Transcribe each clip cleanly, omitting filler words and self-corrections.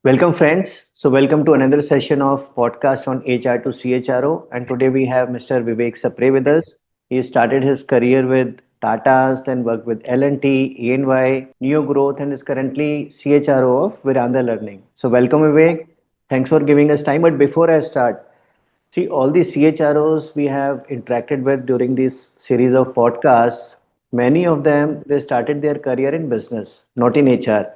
Welcome, friends. So, welcome to another session of podcast on HR to CHRO. And today we have Mr. Vivek Sapre with us. He started his career with Tata's, then worked with L&T, ENY, Neo Growth, and is currently CHRO of Veranda Learning. So, welcome, Vivek. Thanks for giving us time. But before I start, see, all the CHROs we have interacted with during this series of podcasts, many of them they started their career in business, not in HR.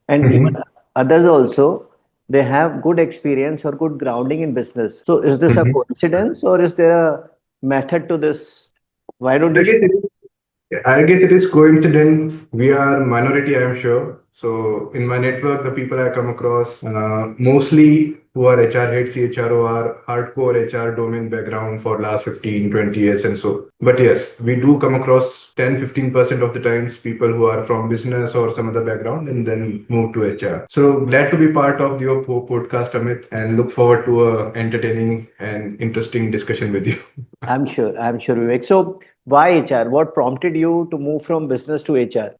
And even Mhm, others also, they have good experience or good grounding in business. So is this a mhm. coincidence or is there a method to this? Why don't I you guess share? it I guess it is coincidence. We are minority, I am sure. So in my network, the people I come across, mostly who are HR head CHRO are hardcore HR domain background for last 15, 20 years and so. But yes, we do come across 10, 15% of the times people who are from business or some other background and then move to HR. So glad to be part of your podcast, Amit, and look forward to a entertaining and interesting discussion with you. I'm sure, Vivek. So why HR? What prompted you to move from business to HR?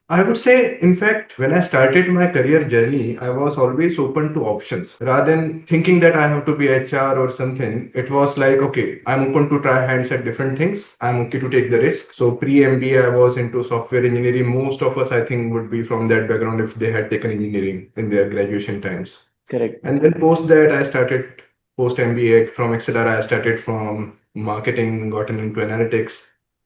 I would say, in fact, when I started my career journey, I was always open to options. Rather than thinking that I have to be HR or something, it was like, okay, I'm open to try hands at different things. I'm okay to take the risk. So pre-MBA, I was into software engineering. Most of us, I think, would be from that background if they had taken engineering in their graduation times. Correct. And then post that, I started post MBA from XLR. I started from marketing, gotten into analytics,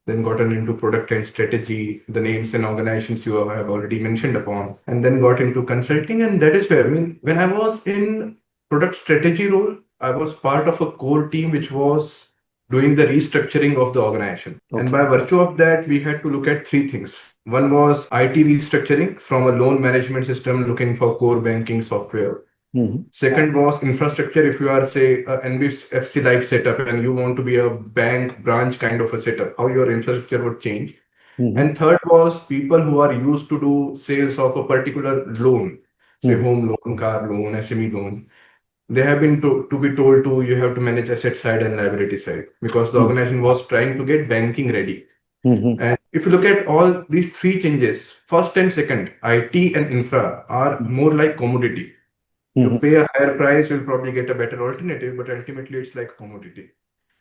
then gotten into product and strategy, the names and organizations you have already mentioned upon, and then got into consulting. And that is where, I mean, when I was in product strategy role, I was part of a core team which was doing the restructuring of the organization. And Okay. by virtue of that, we had to look at three things. One was IT restructuring from a loan management system looking for core banking software. Hmm. Second was infrastructure. If you are, say, a NBFC-like setup and you want to be a bank branch kind of a setup, how your infrastructure would change. Hmm. And third was people who are used to do sales of a particular loan, say Hmm. home loan, car loan, SME loan. They have been to be told to you have to manage asset side and liability side because the organization was trying to get banking ready. Hmm. And if you look at all these three changes, first and second, IT and infra are more like commodity. You Hmm. pay a higher price, you'll probably get a better alternative, but ultimately it's like commodity.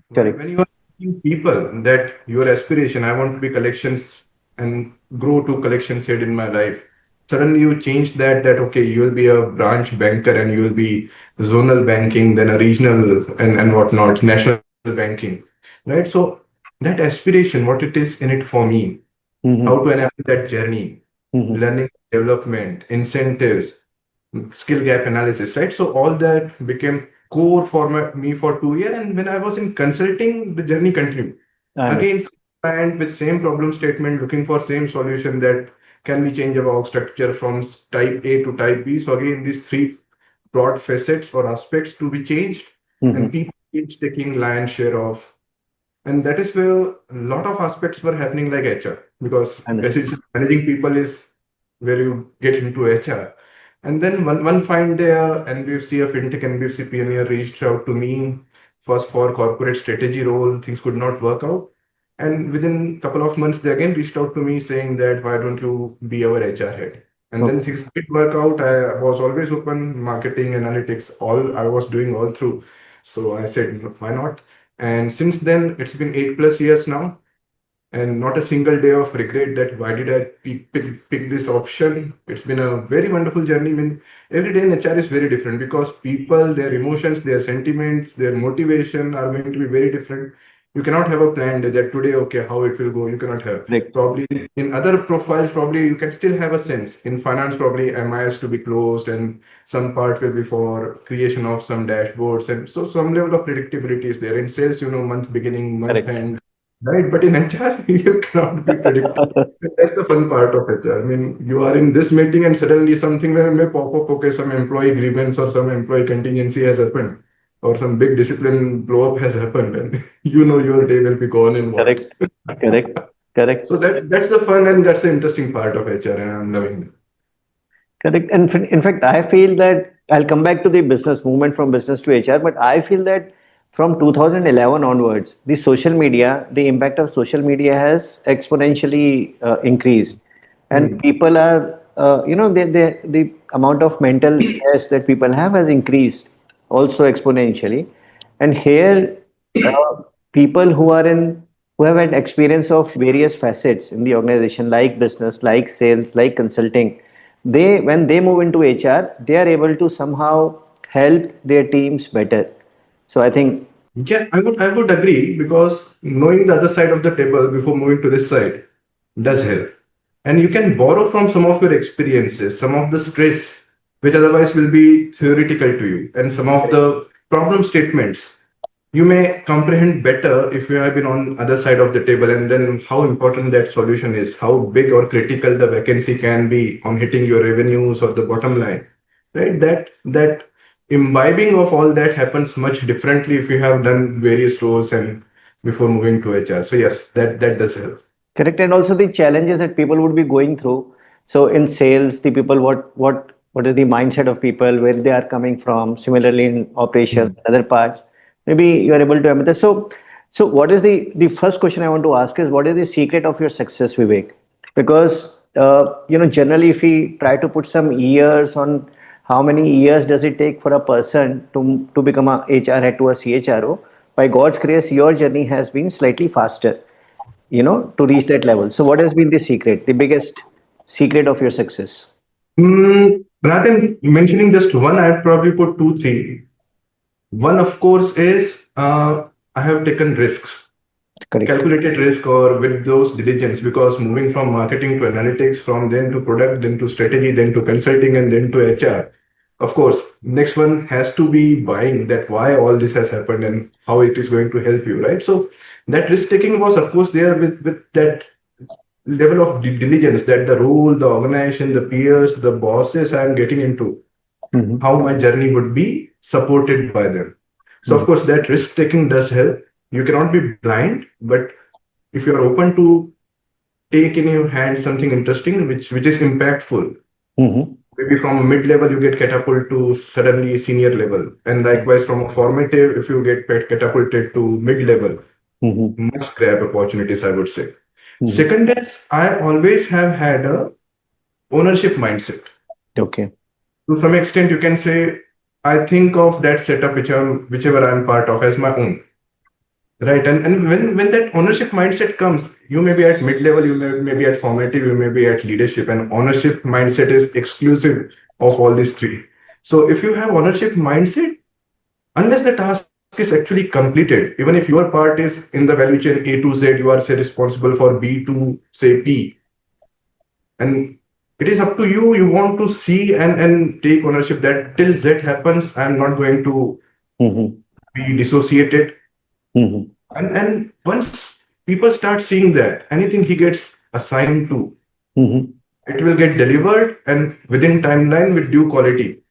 While Correct. when you are teaching people that your aspiration, I want to be collections and grow to collections head in my life, suddenly you change that okay, you will be a branch banker and you will be zonal banking, then a regional and whatnot, national banking, right? So that aspiration, what it is in it for me, how to Hmm. enable that journey, Hmm. learning development, incentives, skill gap analysis, right? So all that became core for me for 2 years. And when I was in consulting, the journey continued. I understand. Again, client with same problem statement, looking for same solution that can we change our org structure from type A to type B. So again, these three broad facets or aspects to be changed, and Hmm. people each taking lion's share of. And that is where a lot of aspects were happening like HR, because I understand. basically managing people is where you get into HR. And then one fine day, NBFC, a fintech NBFC pioneer reached out to me first for corporate strategy role. Things could not work out. And within a couple of months, they again reached out to me saying that, why don't you be our HR head? And then Okay. things did work out. I was always open, marketing, analytics, all I was doing all through. So I said, why not? And since then, it's been 8+ years now, and not a single day of regret that why did I pick this option. It's been a very wonderful journey. I mean, every day in HR is very different because people, their emotions, their sentiments, their motivation are going to be very different. You cannot have a plan that today, okay, how it will go. You cannot have. Correct. Probably in other profiles, probably you can still have a sense. In finance, probably MIS to be closed and some part will be for creation of some dashboards. And so some level of predictability is there. In sales, month beginning, month Correct. end, right? But in HR, you cannot be predictable. That's the fun part of HR. I mean, you are in this meeting and suddenly something may pop up, okay, some employee grievance or some employee contingency has happened, or some big discipline blow up has happened, and your day will be gone in what. Correct. Correct. Correct. So that's the fun and that's the interesting part of HR, and I'm loving it. Correct. And in fact, I feel that I'll come back to the business movement from business to HR, but I feel that from 2011 onwards, the social media, the impact of social media has exponentially increased, and Hmm. people are, they amount of mental stress that people have has increased also exponentially. And here, people who have had experience of various facets in the organization, like business, like sales, like consulting, they when they move into HR, they are able to somehow help their teams better. So I think, Yeah, I would agree because knowing the other side of the table before moving to this side does help. And you can borrow from some of your experiences, some of the stress which otherwise will be theoretical to you, and some of the problem statements you may comprehend better if you have been on other side of the table, and then how important that solution is, how big or critical the vacancy can be on hitting your revenues or the bottom line, right? That imbibing of all that happens much differently if you have done various roles and before moving to HR. So yes, that does help. correct, and also the challenges that people would be going through. So in sales, the people, what is the mindset of people, where they are coming from. Similarly, in operations, Mm. other parts, maybe you are able to empathize. So what is the first question I want to ask is, what is the secret of your success, Vivek? Because generally, if we try to put some years on how many years does it take for a person to become a HR head to a CHRO, by God's grace, your journey has been slightly faster, to reach that level. So what has been the secret, the biggest secret of your success? Rather than mentioning just one, I'd probably put two, three. One, of course, is I have taken risks, Correct. calculated risk or with those diligence, because moving from marketing to analytics, from then to product, then to strategy, then to consulting, and then to HR. Of course, next one has to be buying that why all this has happened and how it is going to help you, right? So that risk taking was, of course, there with that level of diligence that the role, the organization, the peers, the bosses I am getting into, Mm-hmm. how my journey would be supported by them. So, of course, that risk taking does help. You cannot be blind, but if you are open to take in your hand something interesting, which is impactful, Mm-hmm. maybe from a mid level you get catapulted to suddenly senior level, and likewise from a formative, if you get catapulted to mid level, Mm-hmm. must grab opportunities, I would say. Mm-hmm. Second is I always have had a ownership mindset. Okay. To some extent, you can say I think of that setup whichever I'm part of as my own. Right. And when that ownership mindset comes, you may be at mid level, may be at formative, you may be at leadership, and ownership mindset is exclusive of all these three. So if you have ownership mindset, unless the task is actually completed, even if your part is in the value chain A to Z, you are say responsible for B to say P, and it is up to you. You want to see and take ownership that till Z happens, I'm not going to Mm-hmm. be dissociated. Mm-hmm. And once people start seeing that anything he gets assigned to, Mm-hmm. it will get delivered and within timeline with due quality.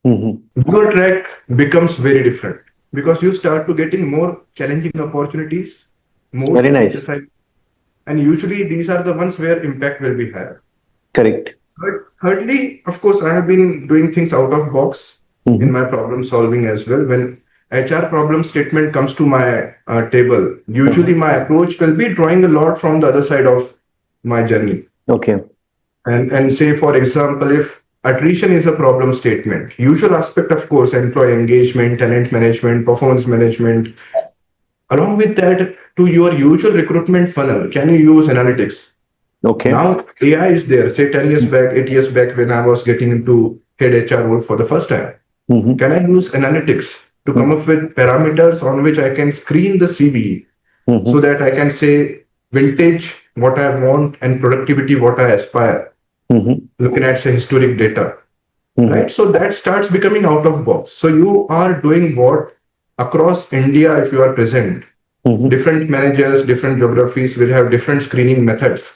Mm-hmm. Your track becomes very different because you start to getting more challenging opportunities, more Very nice. synthesized, and usually these are the ones where impact will be higher. Correct. Thirdly, of course, I have been doing things out of box in Mm-hmm. my problem solving as well. When HR problem statement comes to my table, Uh-huh. usually my approach will be drawing a lot from the other side of my journey. Okay. And say, for example, if attrition is a problem statement, usual aspect, of course, employee engagement, talent management, performance management. Along with that, to your usual recruitment funnel, can you use analytics? Okay. Now AI is there. Say 10 years back, 8 years back, when I was getting into head HR role for the first time, Mm-hmm. can I use analytics to come up with parameters on which I can screen the CV so Mm-hmm. that I can say vintage what I want and productivity what I aspire, Mm-hmm. looking at say historic data, Mm-hmm. right? So that starts becoming out of box. So you are doing what across India, if you are present, Mm-hmm. different managers, different geographies will have different screening methods.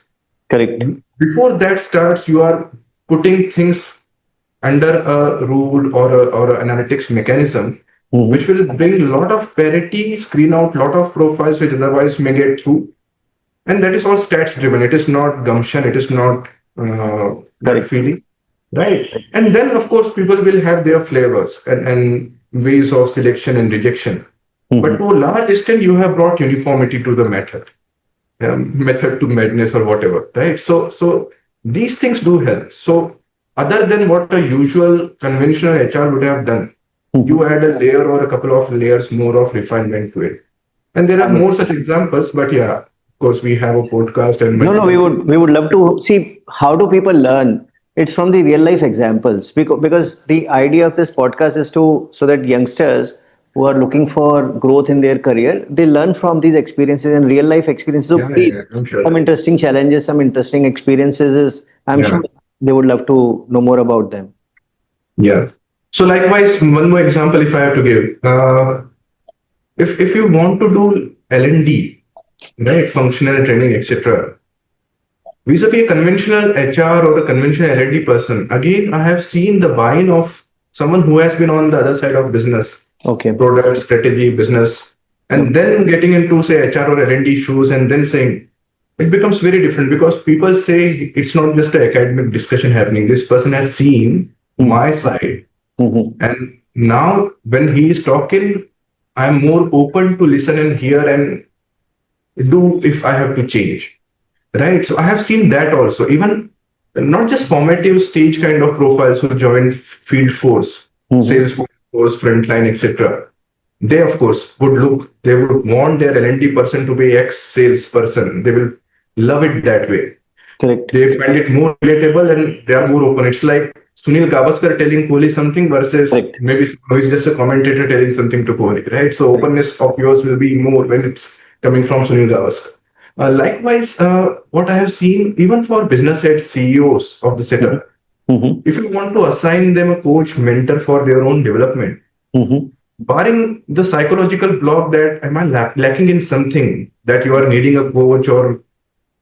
Correct. Before that starts, you are putting things under a rule or a analytics mechanism, which Mm-hmm. will bring a lot of parity, screen out a lot of profiles which otherwise may get through. And that is all stats driven. It is not gumption. It is not gut Correct. feeling. Right. And then, of course, people will have their flavors and ways of selection and rejection. But Mm-hmm. to a large extent, you have brought uniformity to the method, method to madness or whatever, right? So these things do help. So other than what a usual conventional HR would have done. You add a layer or a couple of layers more of refinement to it. And there are more such examples, but yeah, of course, we have a podcast and No, no, multiple. we would love to see how do people learn. It's from the real life examples because the idea of this podcast is to so that youngsters who are looking for growth in their career they learn from these experiences and real life experiences. So Yeah, please, I'm sure. some interesting challenges, some interesting experiences. Is I'm Yeah, sure they would love to know more about them. yeah. So likewise, one more example if I have to give. If you want to do L&D, right, functional training, etc., vis-a-vis a conventional HR or a conventional L&D person, again, I have seen the buy-in of someone who has been on the other side of business, Okay. product, strategy, business, and then getting into, say, HR or L&D shoes and then saying, it becomes very different because people say it's not just an academic discussion happening. This person has seen my side. Mhm. And now when he is talking, I'm more open to listen and hear and do if I have to change. Right. So I have seen that also. Even not just formative stage kind of profiles who join field force, sales force, frontline, etc. They of course would look, they would want their L&D person to be ex-sales person. They will love it that way. Correct. They find it more relatable and they are more open. It's like Sunil Gavaskar telling Kohli something versus Correct. maybe who is just a commentator telling something to Kohli, right? So openness of yours will be more when it's coming from Sunil Gavaskar. Likewise, what I have seen, even for business heads, CEOs of the setup, Mm-hmm. if you want to assign them a coach, mentor for their own development, Mm-hmm. barring the psychological block that am I lacking in something that you are needing a coach or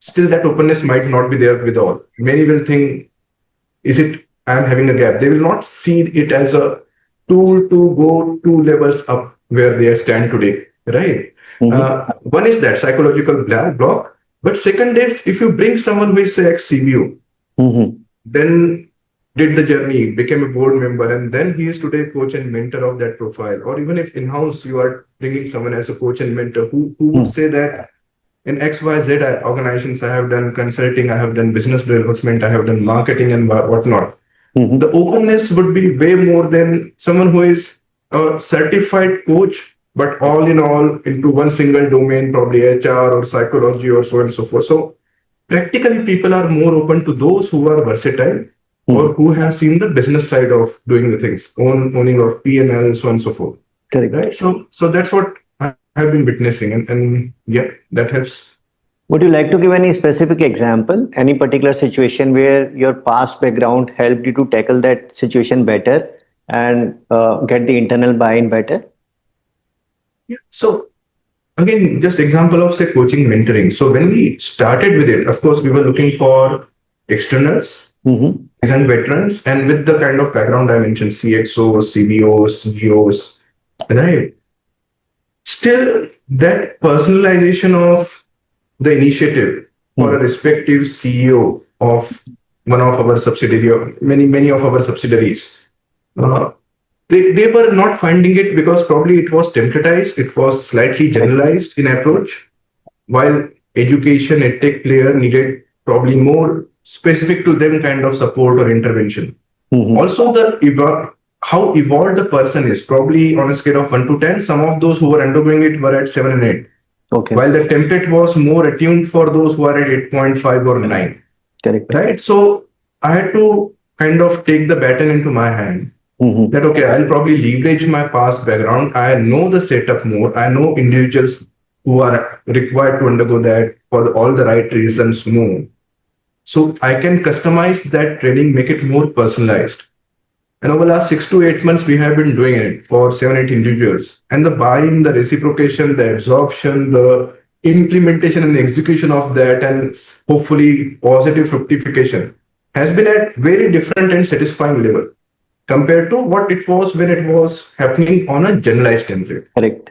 still that openness might not be there with all. Many will think, is it I'm having a gap? They will not see it as a tool to go 2 levels up where they stand today, right? One is that psychological block. But second is if you bring someone who is say ex-CBO, Mm-hmm. then did the journey, became a board member, and then he is today coach and mentor of that profile. Or even if in-house you are bringing someone as a coach and mentor who would say that in XYZ organizations, I have done consulting, I have done business development, I have done marketing and whatnot. Mm-hmm. The openness would be way more than someone who is a certified coach, but all in all into one single domain, probably HR or psychology or so on and so forth. So practically people are more open to those who are versatile or who have seen the business side of doing the things, owning of P&L, so on and so forth. Correct. Right. So that's what I have been witnessing. And yeah, that helps. Would you like to give any specific example, any particular situation where your past background helped you to tackle that situation better and get the internal buy-in better? Yeah. So again, just example of say coaching mentoring. So when we started with it, of course, we were looking for externals Mm-hmm. and veterans, and with the kind of background I mentioned, CXOs, CBOs, CEOs, right? Still, that personalization of the initiative for a respective CEO of one of our subsidiary, or many of our subsidiaries, uh, they were not finding it because probably it was templatized, it was slightly generalized in approach, while education, edtech player needed probably more specific to them kind of support or intervention. Also, how evolved the person is, probably on a scale of 1 to 10, some of those who were undergoing it were at 7 and 8, Okay. while the template was more attuned for those who are at 8.5 or 9. Correct. Right? So I had to kind of take the baton into my hand. That okay, I'll probably leverage my past background. I know the setup more. I know individuals who are required to undergo that for all the right reasons more. So I can customize that training, make it more personalized. And over the last 6 to 8 months, we have been doing it for 7, 8 individuals. And the buy-in, the reciprocation, the absorption, the implementation and execution of that, and hopefully positive fructification has been at very different and satisfying level compared to what it was when it was happening on a generalized template. Correct.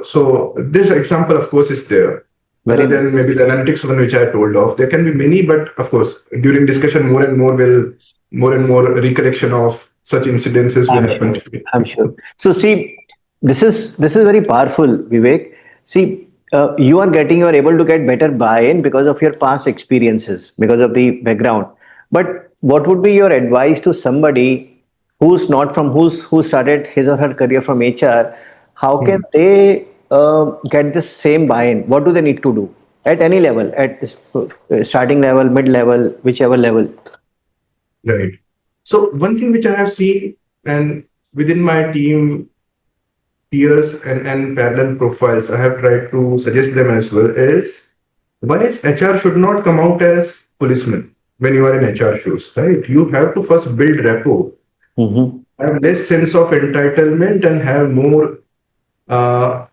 So this example, of course, is there. Other than maybe the analytics one which I told of, there can be many, but of course, during discussion, more and more recollection of such incidences will happen. I'm sure. So see, this is very powerful, Vivek. See, you are able to get better buy-in because of your past experiences, because of the background. But what would be your advice to somebody who's not from who started his or her career from HR? How can Hmm. they get this same buy-in? What do they need to do at any level, at starting level, mid level, whichever level? Right. So one thing which I have seen and within my team peers and parallel profiles, I have tried to suggest them as well is one is HR should not come out as policeman when you are in HR shoes, right? You have to first build rapport, Mm-hmm. have less sense of entitlement, and have more uh,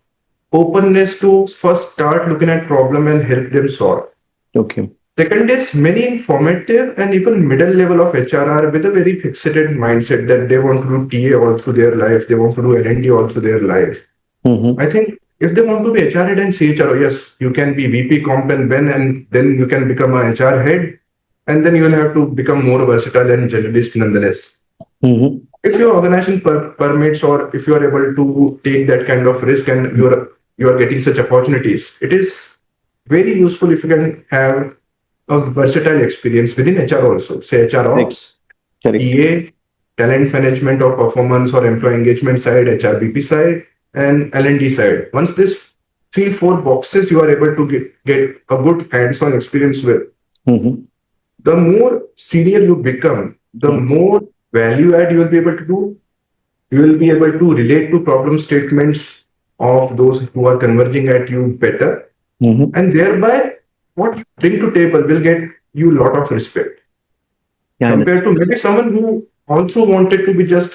openness to first start looking at problem and help them solve. Okay. Second is many informative and even middle level of HR are with a very fixated mindset that they want to do TA all through their life, they want to do L&D all through their life. Mm-hmm. I think if they want to be HR head and CHRO, yes, you can be VP comp and Ben, and then you can become a HR head, and then you will have to become more versatile and generalist nonetheless. Mm-hmm. If your organization permits, or if you are able to take that kind of risk and you are getting such opportunities, it is very useful if you can have a versatile experience within HR also, say HR Correct. ops, Correct. TA, talent management or performance or employee engagement side, HRBP side, and L&D side. Once this three, four boxes you are able to get a good hands-on experience with, Mm-hmm. the more senior you become, the more value add you will be able to do. You will be able to relate to problem statements of those who are converging at you better. Mm-hmm. And thereby, what you bring to table will get you a lot of respect Yeah, I compared to maybe someone who also wanted to be just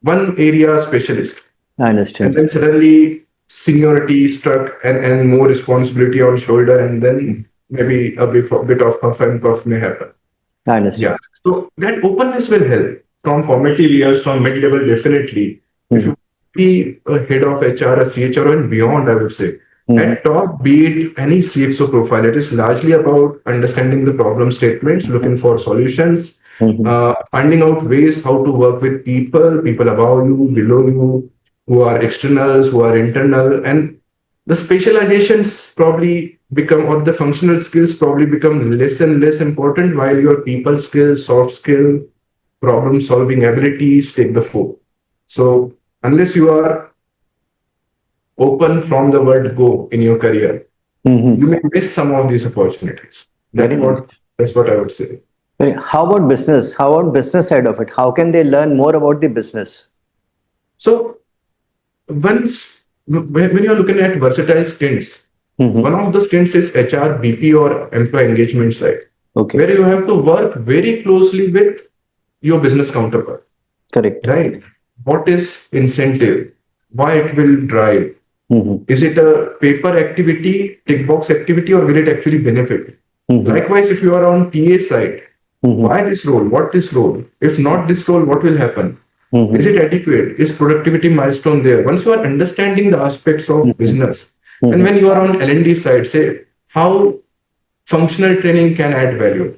one area specialist. And understand. then suddenly seniority struck and more responsibility on shoulder, and then maybe a bit of puff and puff may happen. I understand. Yeah. So that openness will help from formative years, from mid-level, definitely. If Mm-hmm. you be a head of HR, a CHRO and beyond, I would say. Mm-hmm. At top, be it any CXO profile, it is largely about understanding the problem statements, looking for solutions, Mm-hmm. finding out ways how to work with people above you, below you, who are externals, who are internal, and the specializations probably become, or the functional skills probably become less and less important, while your people skills, soft skill, problem solving abilities take the fore. So unless you are open from the word go in your career, you Mm-hmm. may miss some of these opportunities. Very That's nice. what I would say. How about business? How about business side of it? How can they learn more about the business? So once when you're looking at versatile stints, one Mm-hmm. of the stints is HRBP or employee engagement side, Okay. where you have to work very closely with your business counterpart, Correct. right? What is incentive? Why it will drive? Mm-hmm. Is it a paper activity, tick box activity, or will it actually benefit? Mm-hmm. Likewise, if you are on TA side, Mm-hmm. why this role? What this role? If not this role, what will happen? Is Mm-hmm. it adequate? Is productivity milestone there? Once you are understanding the aspects of Mm-hmm. business, and Mm-hmm. when you are on L&D side, say how functional training can add value,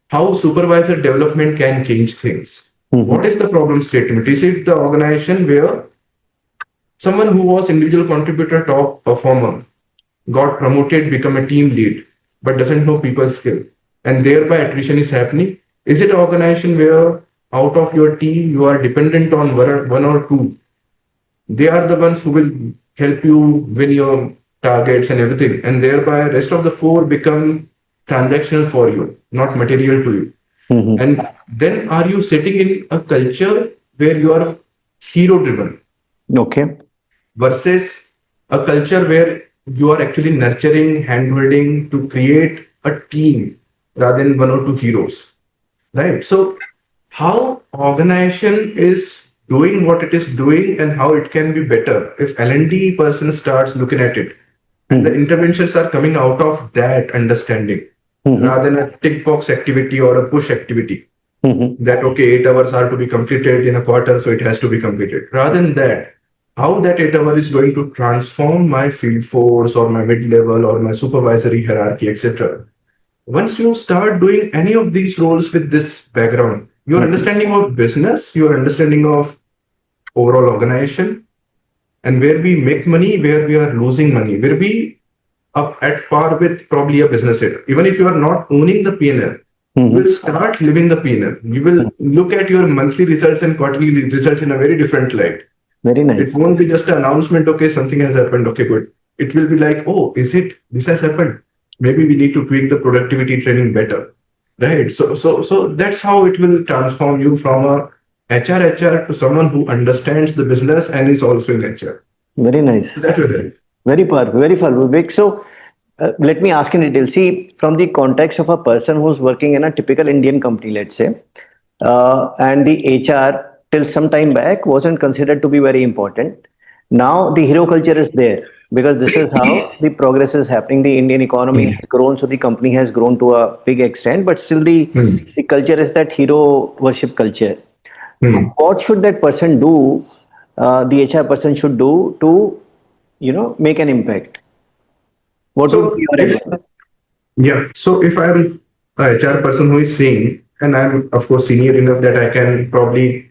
how supervisor development can change things. What Mm-hmm. is the problem statement? Is it the organization where someone who was individual contributor top performer got promoted, become a team lead, but doesn't know people skill, and thereby attrition is happening? Is it an organization where out of your team you are dependent on one or two? They are the ones who will help you win your targets and everything, and thereby rest of the four become transactional for you, not material to you. Mm-hmm. And then are you sitting in a culture where you are hero driven Okay. versus a culture where you are actually nurturing, hand holding to create a team rather than one or two heroes, right? So how organization is doing what it is doing and how it can be better if L&D person starts looking at it and the Mm-hmm. interventions are coming out of that understanding Mm-hmm. rather than a tick box activity or a push activity Mm-hmm. that okay, 8 hours are to be completed in a quarter, so it has to be completed. Rather than that, how that 8 hour is going to transform my field force or my mid level or my supervisory hierarchy, etc. Once you start doing any of these roles with this background, your Mm-hmm. understanding of business, your understanding of overall organization, and where we make money, where we are losing money, will be up at par with probably a business head. Even if you are not owning the P&L, You Hmm. will start living the P&L. You will look at your monthly results and quarterly results in a very different light. Very It nice. won't be just an announcement, okay, something has happened, okay, good. It will be like, oh, is it? This has happened. Maybe we need to tweak the productivity training better. Right. So that's how it will transform you from a HR to someone who understands the business and is also in HR. Very nice. That will help. Very powerful. Very powerful, Vivek. So, let me ask in detail. See, from the context of a person who's working in a typical Indian company, let's say, and the HR till some time back wasn't considered to be very important. Now the hero culture is there because this is how the progress is happening. The Indian economy has grown, so the company has grown to a big extent, but still Hmm. the culture is that hero worship culture. Hmm. What should that person do? The HR person should do to, make an impact. What would be So your if advice? so if I'm a HR person who is seeing, and I'm of course senior enough that I can probably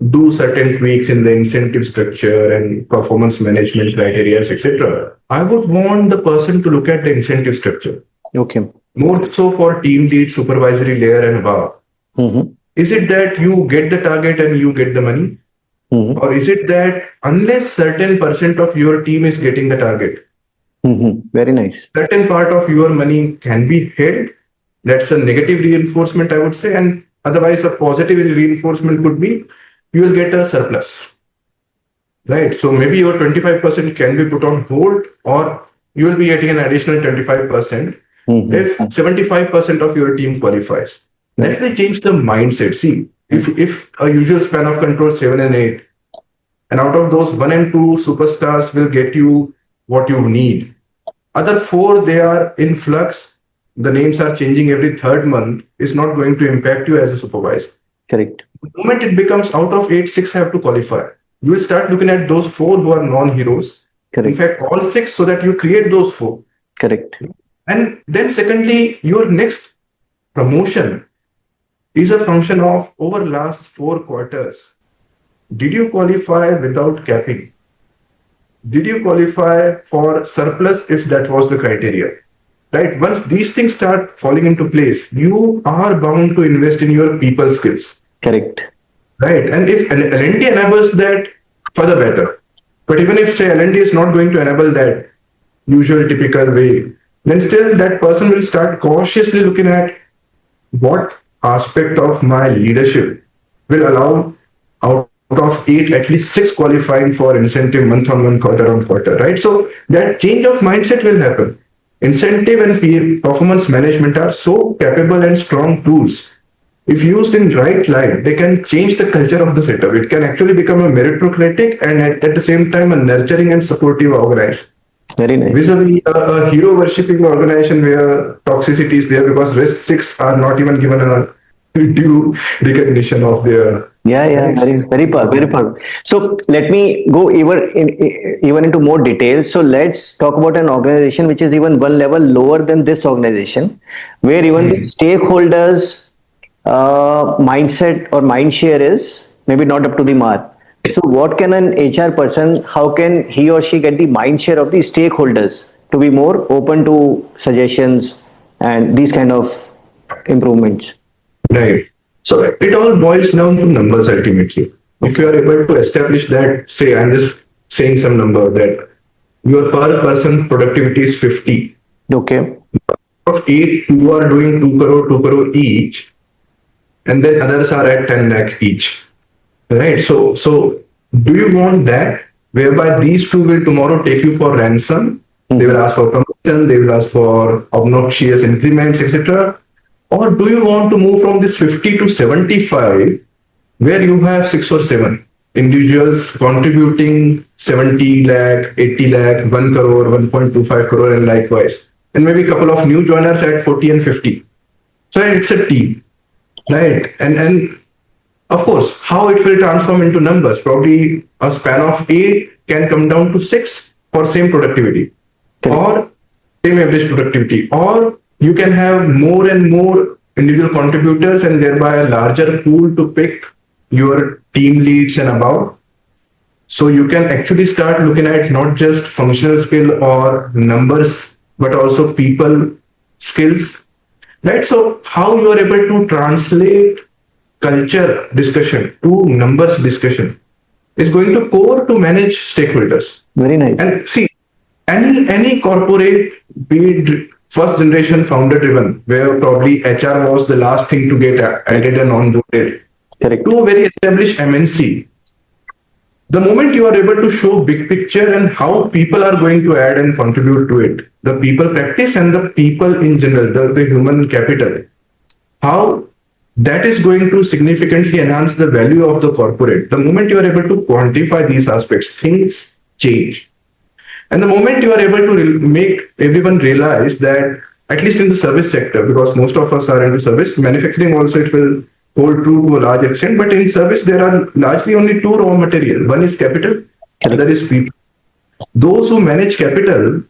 do certain tweaks in the incentive structure and performance management criteria, etc. I would want the person to look at the incentive structure Okay. more so for team lead, supervisory layer, and above. Mm-hmm. Is it that you get the target and you get the money? Mm-hmm. Or is it that unless certain percent of your team is getting the target, Mm-hmm. Very nice. certain part of your money can be held? That's a negative reinforcement, I would say. And otherwise, a positive reinforcement could be you will get a surplus, right? So maybe your 25% can be put on hold, or you will be getting an additional 25% if Mm-hmm. 75% of your team qualifies. That Right. will change the mindset. See, if a usual span of control 7 and 8, and out of those 1 and 2 superstars will get you what you need. Other four, they are in flux. The names are changing every third month. Is not going to impact you as a supervisor. Correct. The moment it becomes out of 8, 6 have to qualify. You will start looking at those four who are non-heroes. In Correct. fact, all six, so that you create those four. Correct. And then secondly, your next promotion is a function of over last 4 quarters. Did you qualify without capping? Did you qualify for surplus if that was the criteria? Right? Once these things start falling into place, you are bound to invest in your people skills. Correct. Right? And if L&D enables that, further better. But even if say L&D is not going to enable that usual typical way, then still that person will start cautiously looking at what aspect of my leadership will allow out of 8 at least 6 qualifying for incentive month on month, quarter on quarter, right? So that change of mindset will happen. Incentive and performance management are so capable and strong tools. If used in right light, they can change the culture of the setup. It can actually become a meritocratic and at the same time a nurturing and supportive organization. Very nice. Vis-a-vis a hero worshipping organization where toxicity is there because risk six are not even given a due recognition of their Yeah, yeah, right. very powerful, very powerful. So let me go even into more details. So let's talk about an organization which is even one level lower than this organization, where even the Hmm. stakeholders' mindset or mind share is maybe not up to the mark. So what can an HR person? How can he or she get the mind share of the stakeholders to be more open to suggestions and these kind of improvements? Right. So it all boils down to numbers ultimately. If you are able to establish that, say, I'm just saying some number that your per person productivity is 50. Okay. Of 8, 2 are doing 2 crore each, and then others are at 10 lakh each. Right. So do you want that whereby these two will tomorrow take you for ransom? They will Mhm. ask for promotion, they will ask for obnoxious increments, etc. Or do you want to move from this 50 to 75 where you have 6 or 7 individuals contributing 70 lakh, 80 lakh, 1 crore, 1.25 crore, and likewise. And maybe a couple of new joiners at 40 and 50. So it's a team, right? And of course, how it will transform into numbers. Probably a span of 8 can come down to 6 for same productivity Correct. or same average productivity. Or you can have more and more individual contributors and thereby a larger pool to pick your team leads and above. So you can actually start looking at not just functional skill or numbers, but also people skills. right? So how you are able to translate culture discussion to numbers discussion is going to core to manage stakeholders. Very nice. And see, any corporate, be it first generation founder driven, where probably HR was the last thing to get added and onboarded, Correct. to a very established MNC, the moment you are able to show big picture and how people are going to add and contribute to it, the people practice and the people in general, the human capital, how that is going to significantly enhance the value of the corporate. The moment you are able to quantify these aspects, things change. And the moment you are able to make everyone realize that, at least in the service sector, because most of us are into service, manufacturing also it will hold true to a large extent, but in service there are largely only two raw material. One is capital, other is people. Those who manage capital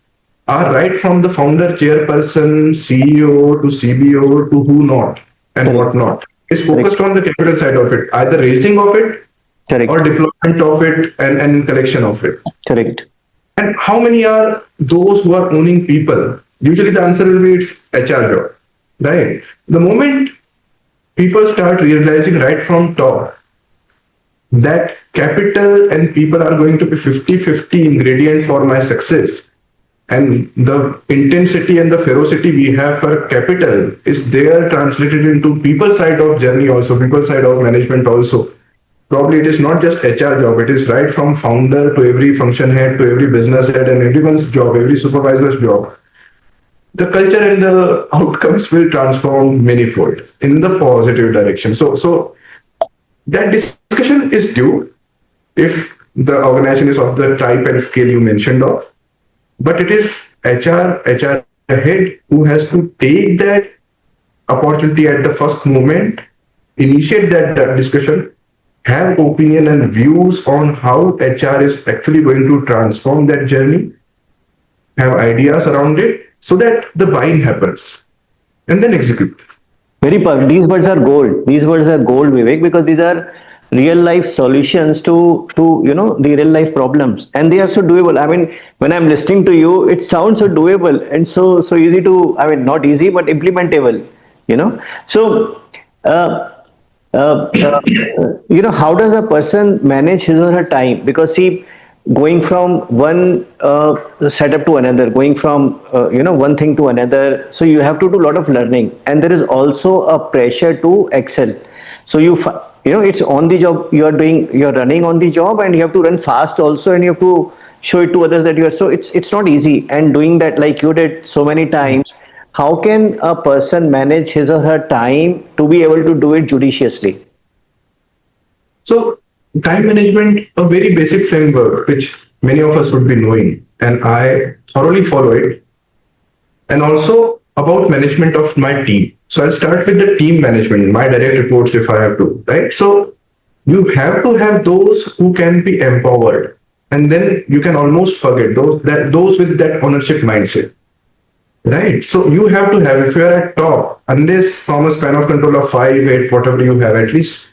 are right from the founder, chairperson, CEO to CBO to who not and what not. Is focused on the capital side of it, either raising of it Correct. or deployment of it and collection of it. Correct. And how many are those who are owning people? Usually the answer will be it's HR job, right? The moment people start realizing right from top that capital and people are going to be 50-50 ingredient for my success, and the intensity and the ferocity we have for capital is there translated into people side of journey also, people side of management also. Probably it is not just HR job, it is right from founder to every function head to every business head and everyone's job, every supervisor's job. The culture and the outcomes will transform manifold in the positive direction. So that discussion is due if the organization is of the type and scale you mentioned of, but it is HR head who has to take that opportunity at the first moment, initiate that discussion, have opinion and views on how HR is actually going to transform that journey, have ideas around it so that the buying happens and then execute. Very perfect. These words are gold. These words are gold, Vivek, because these are real life solutions to the real life problems, and they are so doable. I mean, when I'm listening to you, it sounds so doable and so easy to. I mean, not easy, but implementable. So. How does a person manage his or her time? Because see, going from one setup to another, going from one thing to another, so you have to do a lot of learning, and there is also a pressure to excel. So it's on the job. You're running on the job, and you have to run fast also, and you have to show it to others that you are. So it's not easy, and doing that like you did so many times. How can a person manage his or her time to be able to do it judiciously? So time management, a very basic framework which many of us would be knowing, and I thoroughly follow it. And also about management of my team. So I'll start with the team management, my direct reports if I have to, right? So you have to have those who can be empowered, and then you can almost forget those with that ownership mindset. Right. So you have to have, if you are at top, unless from a span of control of 5, 8, whatever you have, at least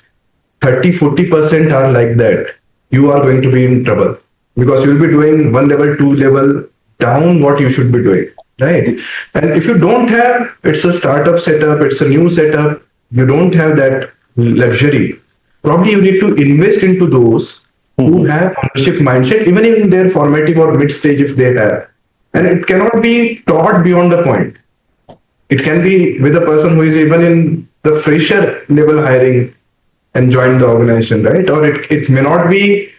30-40% are like that, you are going to be in trouble because you will be doing one level, two level down what you should be doing. Right. And if you don't have, it's a startup setup, it's a new setup, you don't have that luxury. Probably you need to invest into those who have ownership mindset, even in their formative or mid stage if they have. And it cannot be taught beyond the point. It can be with a person who is even in the fresher level hiring and join the organization, right? Or it may not be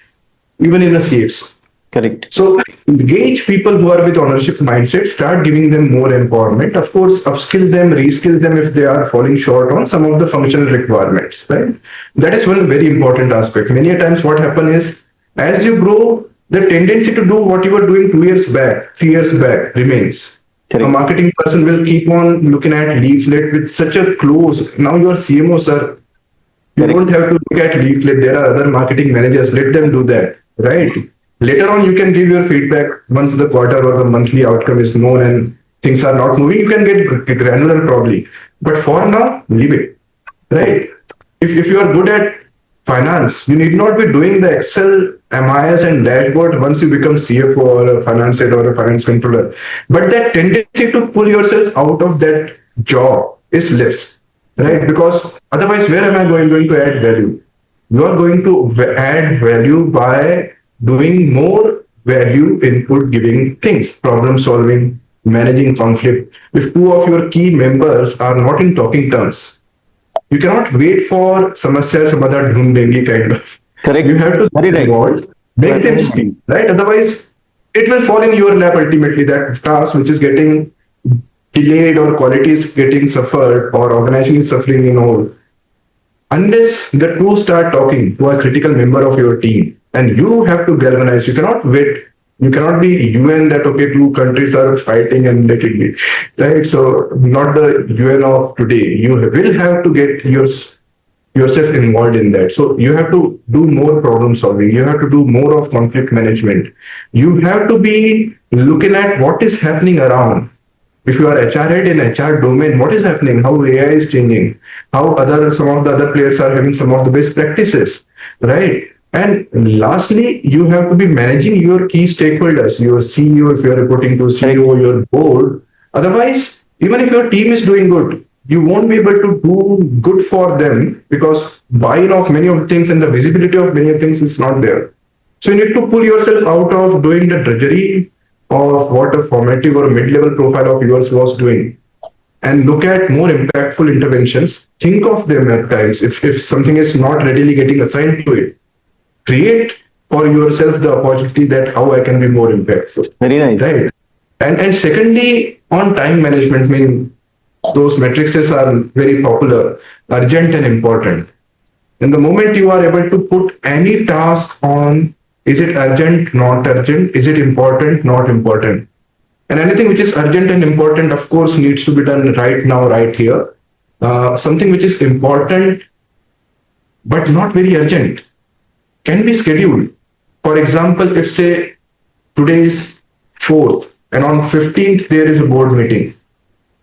even in a CX. Correct. So engage people who are with ownership mindset, start giving them more empowerment. Of course, upskill them, reskill them if they are falling short on some of the functional requirements, right? That is one very important aspect. Many a times what happens is, as you grow, the tendency to do what you were doing 2 years back, 3 years back remains. Correct. A marketing person will keep on looking at leaflet with such a close. Now you are CMO, sir. You Correct. don't have to look at leaflet. There are other marketing managers. Let them do that, right? Later on, you can give your feedback once the quarter or the monthly outcome is known and things are not moving. You can get granular probably. But for now, leave it, right? If you are good at finance, you need not be doing the Excel MIS and dashboard once you become CFO or a finance head or a finance controller. But that tendency to pull yourself out of that job is less, right? Because otherwise, where am I going to add value? You are going to add value by doing more value input giving things, problem solving, managing conflict. If two of your key members are not in talking terms, you cannot wait for samasya samadhan dhundengi kind of. Correct. You have to Very get right. involved, make them speak, right? Otherwise, it will fall in your lap ultimately. That task which is getting delayed or quality is getting suffered or organization is suffering in all, unless the two start talking to a critical member of your team, and you have to galvanize. You cannot wait. You cannot be UN that okay, two countries are fighting and let it be, right? So not the UN of today. You will have to get yourself involved in that. So you have to do more problem solving. You have to do more of conflict management. You have to be looking at what is happening around. If you are HR head in HR domain, what is happening? How AI is changing? How some of the other players are having some of the best practices, right? And lastly, you have to be managing your key stakeholders, your CEO, if you are reporting to CEO, your board. Otherwise, even if your team is doing good, you won't be able to do good for them because buy-in of many of things and the visibility of many of things is not there. So you need to pull yourself out of doing the drudgery of what a formative or mid-level profile of yours was doing and look at more impactful interventions. Think of them at times. If something is not readily getting assigned to it, create for yourself the opportunity that how I can be more impactful. Very nice. Right. And secondly, on time management, I mean, those matrices are very popular, urgent and important. And the moment you are able to put any task on, is it urgent, not urgent? Is it important, not important? And anything which is urgent and important, of course, needs to be done right now, right here. Something which is important but not very urgent can be scheduled. For example, if say today is 4th and on 15th there is a board meeting.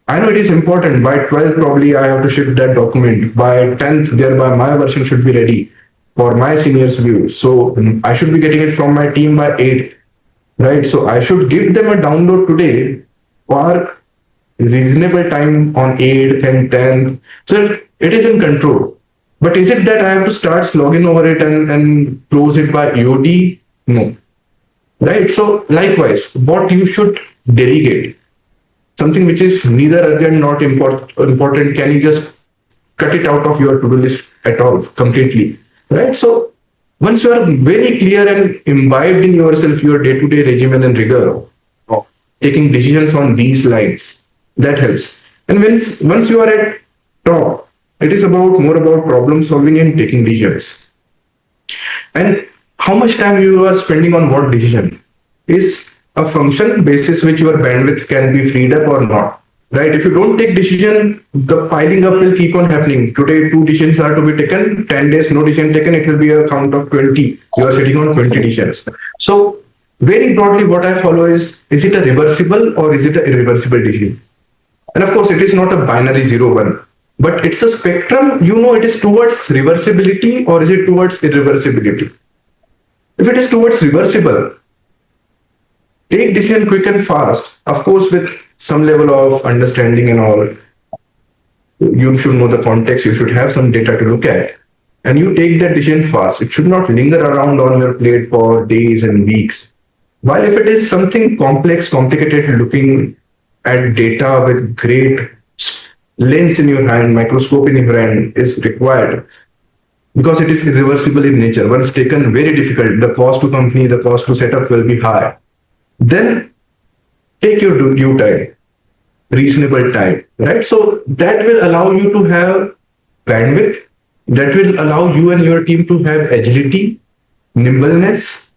I know it is important. By 12th, probably I have to ship that document. By 10th, thereby my version should be ready for my seniors' view. So I should be getting it from my team by 8th, right? So I should give them a download today for reasonable time on 8th and 10th. So it is in control. But is it that I have to start slogging over it and close it by EOD? No. Right? So likewise, what you should delegate, something which is neither urgent nor important, can you just cut it out of your to-do list at all completely, right? So once you are very clear and imbibed in yourself, your day-to-day regimen and rigor of taking decisions on these lines, that helps. And once you are at top, it is more about problem solving and taking decisions. And how much time you are spending on what decision is a function basis which your bandwidth can be freed up or not. Right? If you don't take decision, the piling up will keep on happening. Today, 2 decisions are to be taken. 10 days, no decision taken. It will be a count of 20. You are sitting on 20 decisions. So, very broadly, what I follow is it a reversible or is it an irreversible decision? And of course, it is not a binary 0-1, but it's a spectrum. You know, it is towards reversibility or is it towards irreversibility? If it is towards reversible, take decision quick and fast, of course, with some level of understanding and all. You should know the context, you should have some data to look at, and you take that decision fast. It should not linger around on your plate for days and weeks. While if it is something complex, complicated, looking at data with great lens in your hand, microscope in your hand is required because it is irreversible in nature. Once taken, very difficult. The cost to company, the cost to set up will be high. Then take your due time, reasonable time, right? So that will allow you to have bandwidth, that will allow you and your team to have agility, nimbleness,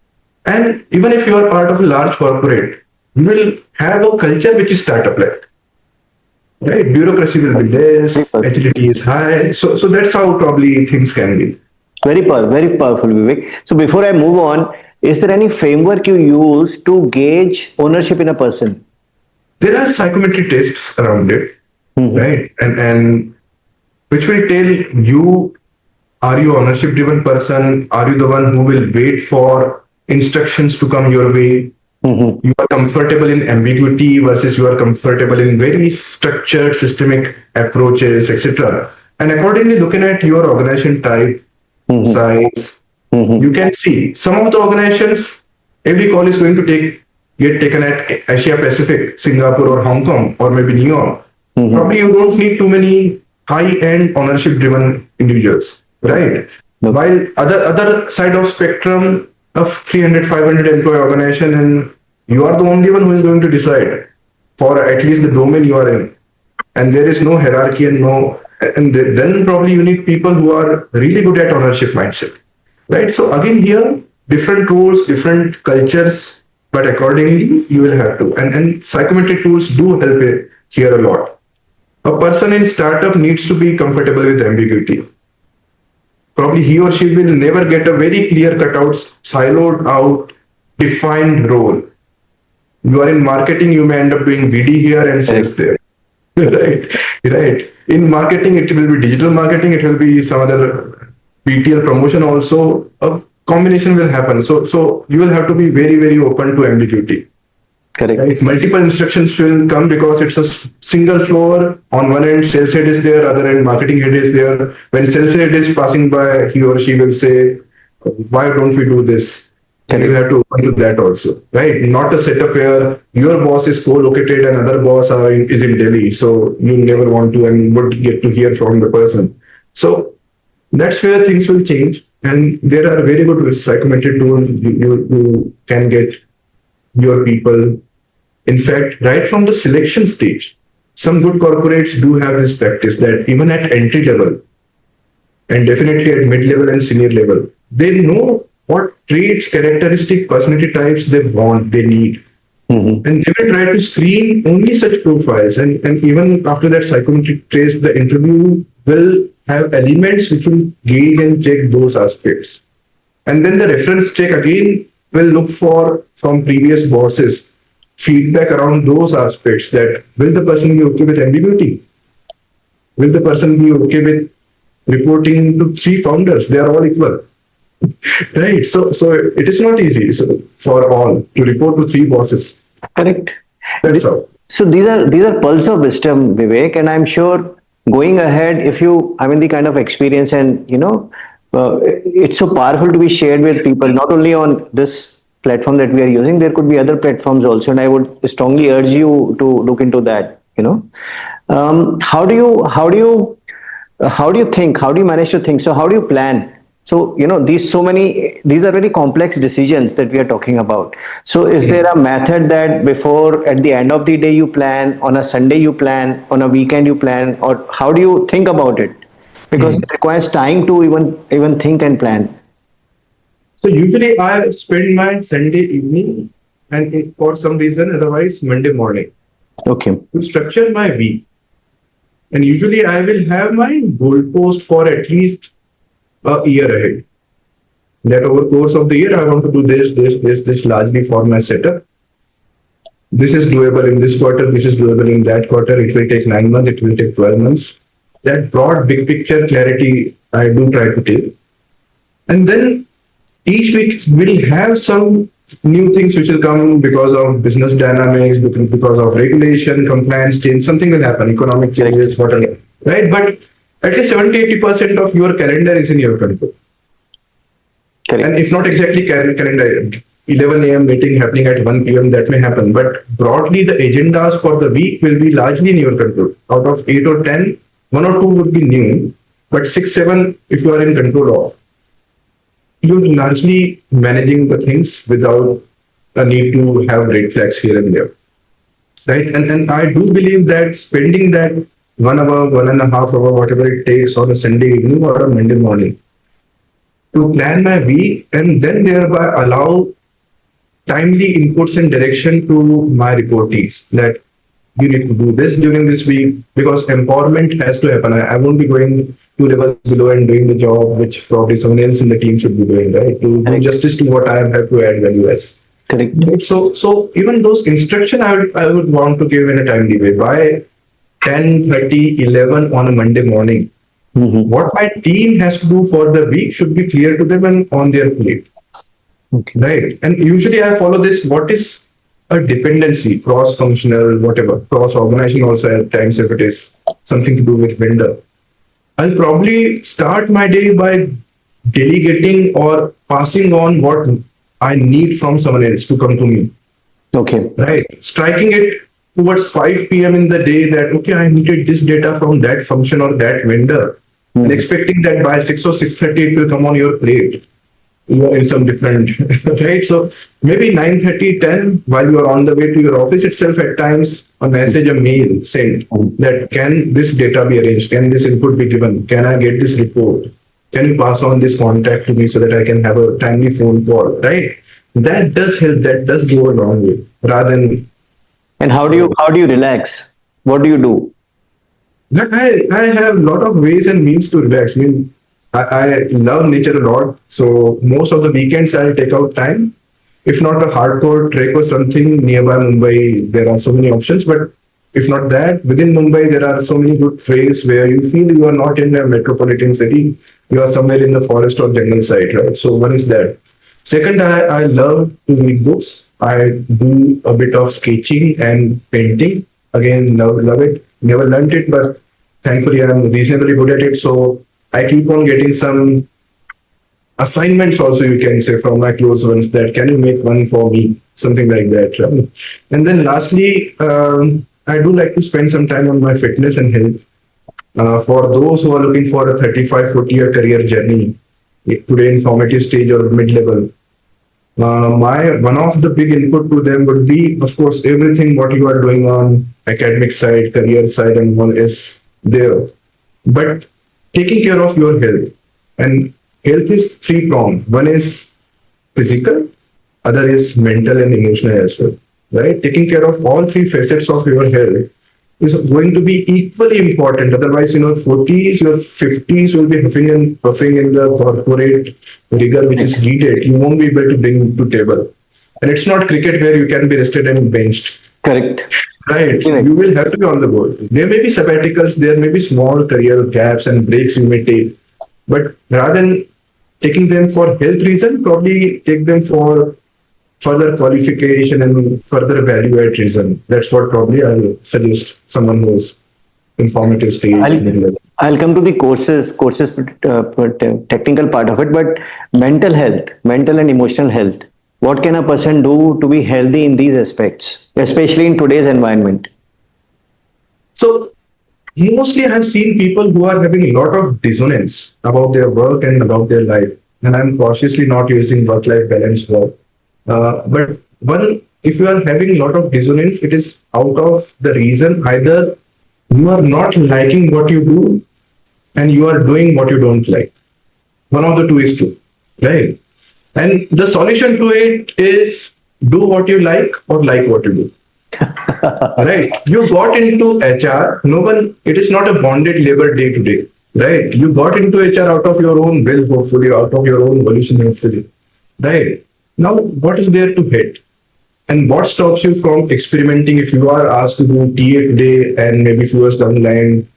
and even if you are part of a large corporate, you will have a culture which is startup-like, right? Bureaucracy will be less, agility is high, so that's how probably things can be. Very powerful, Vivek. So before I move on, is there any framework you use to gauge ownership in a person? There are psychometric tests around it, right? And which will tell you, are you ownership driven person? Are you the one who will wait for instructions to come your way? Mm-hmm. You are comfortable in ambiguity versus you are comfortable in very structured systemic approaches, etc. And accordingly, looking at your organization type, Mm-hmm. size, you Mm-hmm. can see some of the organizations, every call is going to get taken at Asia Pacific, Singapore or Hong Kong or maybe New York. Mm-hmm. Probably you don't need too many high-end ownership-driven individuals, right? Look. While other side of spectrum of 300, 500 employee organization, and you are the only one who is going to decide for at least the domain you are in, and there is no hierarchy and no, and then probably you need people who are really good at ownership mindset, right? So again here, different roles, different cultures, but accordingly you will have to, and psychometric tools do help it here a lot. A person in startup needs to be comfortable with ambiguity. Probably he or she will never get a very clear cut out, siloed out, defined role. You are in marketing, you may end up doing BD here and sales Correct. there. Right, right. In marketing, it will be digital marketing, it will be some other BTL promotion also. A combination will happen. So you will have to be very, very open to ambiguity. Correct. Right? Multiple instructions will come because it's a single floor. On one end, sales head is there, other end, marketing head is there. When sales head is passing by, he or she will say, "Why don't we do this?" And you Correct. have to open to that also, right? Not a setup where your boss is co-located and other boss is in Delhi, so you never want to and would get to hear from the person. So that's where things will change. And there are very good psychometric tools. You can get your people. In fact, right from the selection stage, some good corporates do have this practice that even at entry level and definitely at mid level and senior level, they know what traits, characteristic, personality types they want, they need. Mm-hmm. And they will try to screen only such profiles. And even after that psychometric trace, the interview will have elements which will gauge and check those aspects. And then the reference check again will look for from previous bosses feedback around those aspects, that will the person be okay with ambiguity? Will the person be okay with reporting to three founders? They are all equal. Right. So it is not easy for all to report to three bosses. Correct. That's all. So these are pearls of wisdom, Vivek, and I'm sure going ahead, if you, I mean, the kind of experience and it's so powerful to be shared with people, not only on this platform that we are using. There could be other platforms also, and I would strongly urge you to look into that. How do you think? How do you manage to think? So how do you plan? So these are very complex decisions that we are talking about. So is there a method that before, at the end of the day, you plan, on a Sunday you plan, on a weekend you plan, or how do you think about it? Because Mhm. it requires time to even think and plan. So usually I spend my Sunday evening and for some reason otherwise Monday morning Okay. to structure my week. And usually I will have my goalpost for at least a year ahead. That over course of the year I want to do this largely for my setup. This is doable in this quarter, this is doable in that quarter. It will take 9 months, it will take 12 months. That broad big picture clarity I do try to take. And then each week will have some new things which will come because of business dynamics, because of regulation, compliance change, something will happen, economic changes, whatever, right? But at least 70-80% of your calendar is in your control. And Correct. if not exactly calendar, 11 a.m. meeting happening at 1 p.m., that may happen. But broadly, the agendas for the week will be largely in your control. Out of 8 or 10, 1 or 2 would be new, but 6, 7, if you are in control of, you're largely managing the things without a need to have red flags here and there. Right. And I do believe that spending that 1 hour, 1.5 hour, whatever it takes on a Sunday evening or a Monday morning to plan my week and then thereby allow timely inputs and direction to my reportees that you need to do this during this week because empowerment has to happen. I won't be going 2 levels below and doing the job which probably someone else in the team should be doing, right? To do Correct. justice to what I have to add value as. Correct. Right? So even those instruction I would want to give in a timely way by 10:30, 11 on a Monday morning. Mm-hmm. What my team has to do for the week should be clear to them and on their plate. Okay. Right. And usually I follow this. What is a dependency, cross-functional, whatever, cross-organization also at times if it is something to do with vendor. I'll probably start my day by delegating or passing on what I need from someone else to come to me. Okay. Right. Striking it towards 5 p.m. in the day that, okay, I needed this data from that function or that vendor, and expecting that by 6 or 6:30 it will come on your plate. You are in some different, right? So maybe 9:30, 10, while you are on the way to your office itself, at times a message, a mail sent that can this data be arranged? Can this input be given? Can I get this report? Can you pass on this contact to me so that I can have a timely phone call, right? That does help. That does go a long way. Rather than And how do you relax? What do you do? like I have a lot of ways and means to relax. I mean, I love nature a lot. So most of the weekends I'll take out time. If not a hardcore trek or something nearby Mumbai, there are so many options. But if not that, within Mumbai, there are so many good trails where you feel you are not in a metropolitan city. You are somewhere in the forest or jungle side, right? So one is that. Second, I love to read books. I do a bit of sketching and painting. Again, love it. Never learned it, but thankfully I'm reasonably good at it. So I keep on getting some assignments also, you can say, from my close ones that can you make one for me, something like that. Right? And then lastly, I do like to spend some time on my fitness and health. For those who are looking for a 35, 40-year career journey, today in formative stage or mid-level, my one of the big input to them would be, of course, everything what you are doing on academic side, career side, and one is there. But taking care of your health, and health is three-pronged. One is physical, other is mental and emotional as well. Right? Taking care of all three facets of your health is going to be equally important. Otherwise, 40s, your 50s will be huffing and puffing in the corporate rigor which is needed. You won't be able to bring to table. And it's not cricket where you can be rested and benched. Correct. Right. Correct. You will have to be on the board. There may be sabbaticals, there may be small career gaps and breaks you may take. But rather than taking them for health reason, probably take them for further qualification and further value add reason. That's what probably I'll suggest someone who's informative stage. I'll come to the courses, technical part of it, but mental health, mental and emotional health. What can a person do to be healthy in these aspects, especially in today's environment? So mostly I've seen people who are having a lot of dissonance about their work and about their life. And I'm cautiously not using work-life balance word. But one, if you are having a lot of dissonance, it is out of the reason either you are not liking what you do and you are doing what you don't like. One of the two is true, right? And the solution to it is do what you like or like what you do. Right? You got into HR. No one, it is not a bonded labor day to day. Right? You got into HR out of your own will, hopefully, out of your own volition, hopefully. Right? Now, what is there to hit? And what stops you from experimenting if you are asked to do TA today and maybe few years down the line,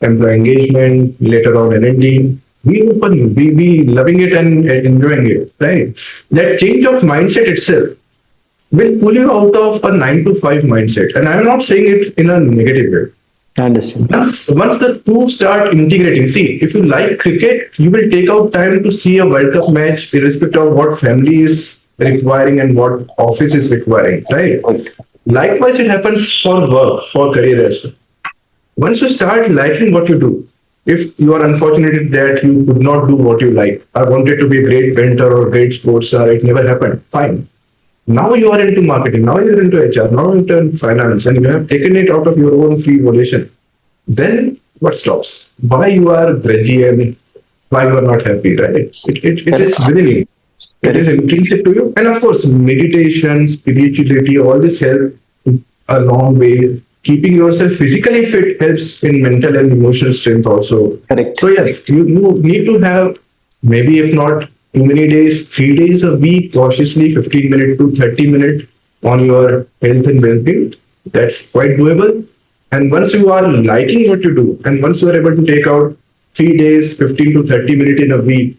employee engagement, later on L&D? Be open, be loving it and enjoying it, right? That change of mindset itself will pull you out of a 9 to 5 mindset. And I'm not saying it in a negative way. I understand. Once the two start integrating, see, if you like cricket, you will take out time to see a World Cup match, irrespective of what family is requiring and what office is requiring, right? Likewise, it happens for work, for career as well. Once you start liking what you do, if you are unfortunate that you could not do what you like, I wanted to be a great painter or great sports star, it never happened, fine. Now you are into marketing, now you're into HR, now you're into finance, and you have taken it out of your own free volition. Then what stops? Why you are grudgy and why you are not happy, right? It is within you. It is intrinsic to you. And of course, meditation, spirituality, all this help a long way. Keeping yourself physically fit helps in mental and emotional strength also. Correct. So yes, you need to have, maybe if not too many days, 3 days a week, cautiously 15 minutes to 30 minutes on your health and well-being. That's quite doable. And once you are liking what you do, and once you are able to take out 3 days, 15 to 30 minutes in a week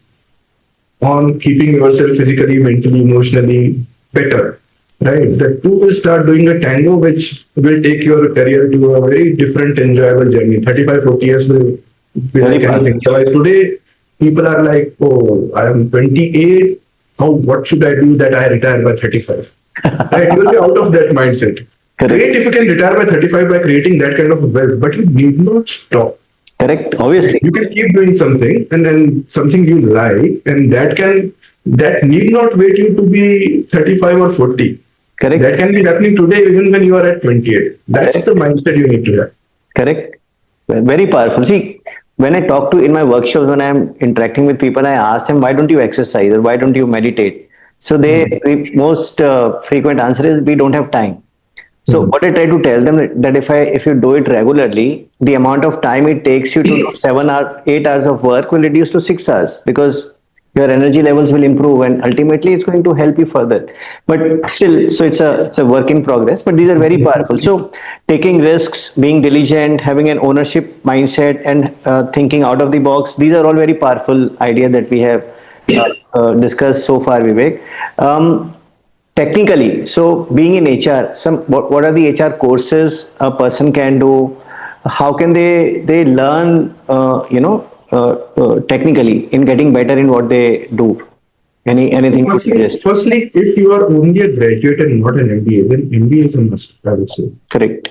on keeping yourself physically, mentally, emotionally better, right? The two will start doing a tango, which will take your career to a very different, enjoyable journey. 35, 40 years will be Very like powerful. anything. So like today, people are like, oh, I am 28. What should I do that I retire by 35? Right? You will be out of that mindset. Correct. Great if you can retire by 35 by creating that kind of wealth, but you need not stop. Correct. Obviously. You can keep doing something and then something you like, and that need not wait you to be 35 or 40. Correct. That can be happening today even when you are at 28. That's Correct. the mindset you need to have. Correct. Very powerful. See, when I talk to in my workshops, when I'm interacting with people, I ask them, why don't you exercise or why don't you meditate? So most frequent answer is we don't have time. So Mhm. what I try to tell them that if you do it regularly, the amount of time it takes you to do 7 hours, 8 hours of work will reduce to 6 hours because your energy levels will improve and ultimately it's going to help you further. But still, so it's a work in progress. But these are very powerful. So taking risks, being diligent, having an ownership mindset, and thinking out of the box. These are all very powerful ideas that we have discussed so far, Vivek. Technically, so being in HR, what are the HR courses a person can do? How can they learn, technically in getting better in what they do? Anything to suggest? Firstly, if you are only a graduate and not an MBA, then MBA is a must, I would say. Correct.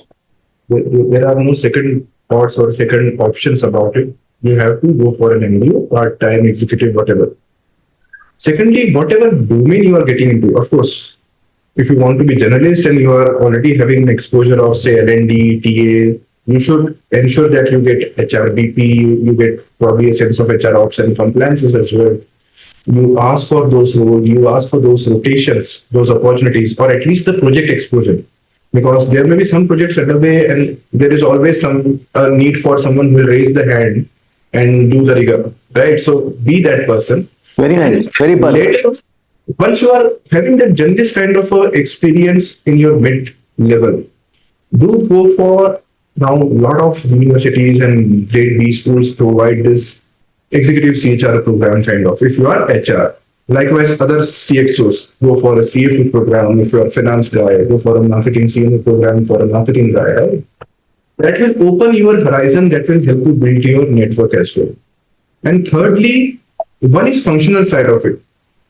There are no second thoughts or second options about it. You have to go for an MBA, part-time, executive, whatever. Secondly, whatever domain you are getting into, of course, if you want to be generalist and you are already having exposure of say L&D, TA, you should ensure that you get HRBP, you get probably a sense of HR ops and compliances as well. You ask for those roles, you ask for those rotations, those opportunities, or at least the project exposure. Because there may be some projects underway and there is always some need for someone who will raise the hand and do the rigor, right? So be that person. Very nice. And Very powerful. later, once you are having that generalist kind of experience in your mid level, do go for now a lot of universities and grade B schools provide this executive CHR program kind of. If you are HR, likewise other CXOs go for a CFP program. If you are a finance guy, go for a marketing CMO program for a marketing guy. Right? That will open your horizon. That will help you build your network as well. And thirdly, one is functional side of it.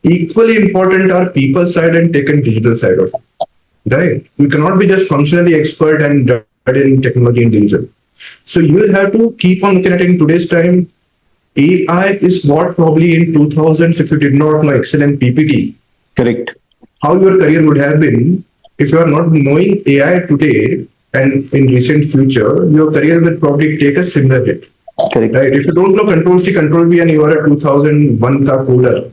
Equally important are people side and tech and digital side of it. Right? You cannot be just functionally expert and done in technology and digital. So you will have to keep on looking at it in today's time. AI is what probably in 2000s, if you did not know excellent PPT, Correct. how your career would have been. If you are not knowing AI today and in recent future, your career will probably take a similar hit. Correct. Right? If you don't know Control C, Control V, and you are a 2001 ka coder,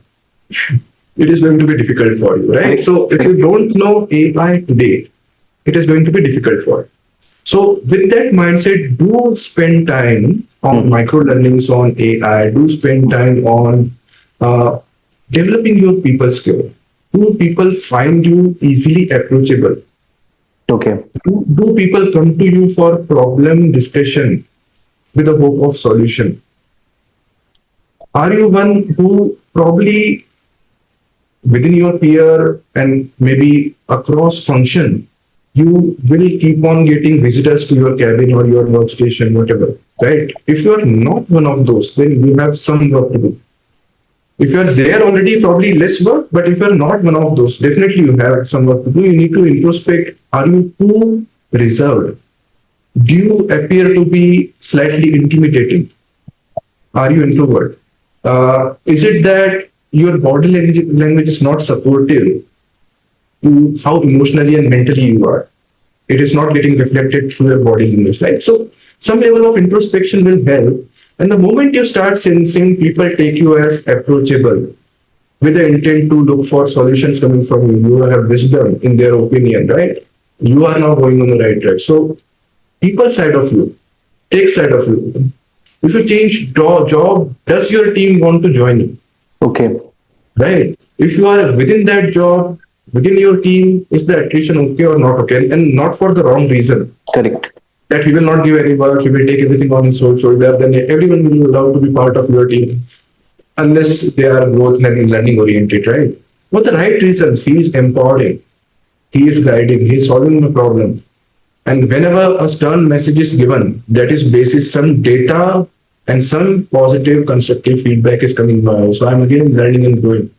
it is going to be difficult for you, right? So if you don't know AI today, it is going to be difficult for you. So with that mindset, do spend time on micro learnings on AI. Do spend time on developing your people skill. Do people find you easily approachable? Okay. Do people come to you for problem discussion with a hope of solution? Are you one who probably within your peer and maybe across function, you will keep on getting visitors to your cabin or your workstation, whatever, right? If you are not one of those, then you have some work to do. If you are there already, probably less work, but if you are not one of those, definitely you have some work to do. You need to introspect. Are you too reserved? Do you appear to be slightly intimidating? Are you introvert? Is it that your body language is not supportive to how emotionally and mentally you are? It is not getting reflected through your body language, right? So some level of introspection will help. And the moment you start sensing people take you as approachable with the intent to look for solutions coming from you, you have wisdom in their opinion, right? You are now going on the right track. So people side of you, tech side of you. If you change job, does your team want to join you? Okay. Right? If you are within that job, within your team, is the attrition okay or not okay? And not for the wrong reason. Correct. That he will not give any work, he will take everything on his own shoulder, then everyone will be allowed to be part of your team. Unless they are both learning oriented, right? For the right reasons, he is empowering. he is guiding, he is solving the problem. And whenever a stern message is given, that is basis some data and some positive constructive feedback is coming by. So I'm again learning and growing.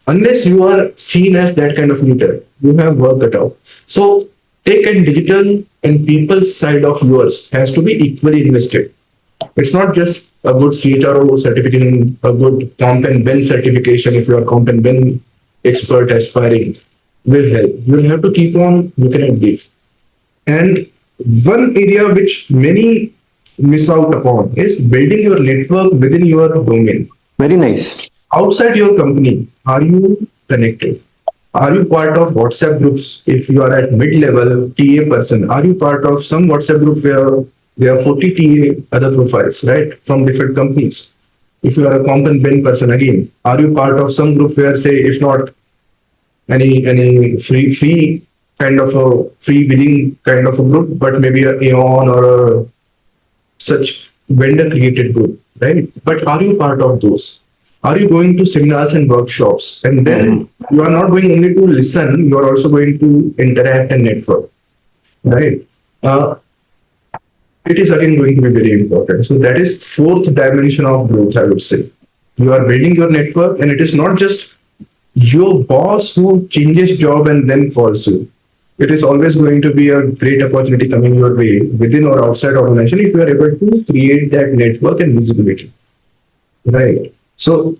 Unless you are seen as that kind of leader, you have work cut out. So tech and digital and people's side of yours has to be equally invested. It's not just a good CHRO certification, a good comp and ben certification if you are comp and ben expert aspiring will help. You'll have to keep on looking at this. And one area which many miss out upon is building your network within your domain. Very nice. Outside your company, are you connected? Are you part of WhatsApp groups? If you are at mid-level TA person, are you part of some WhatsApp group where there are 40 TA other profiles, right, from different companies? If you are a comp and ben person again, are you part of some group where, say, if not any free kind of a free willing kind of a group, but maybe a Aeon or a such vendor created group, right? But are you part of those? Are you going to seminars and workshops? And then you are not going only to listen, you are also going to interact and network, right? It is again going to be very important. So that is fourth dimension of growth, I would say. You are building your network, and it is not just your boss who changes job and then calls you. It is always going to be a great opportunity coming your way within or outside organization if you are able to create that network and visibility, right? So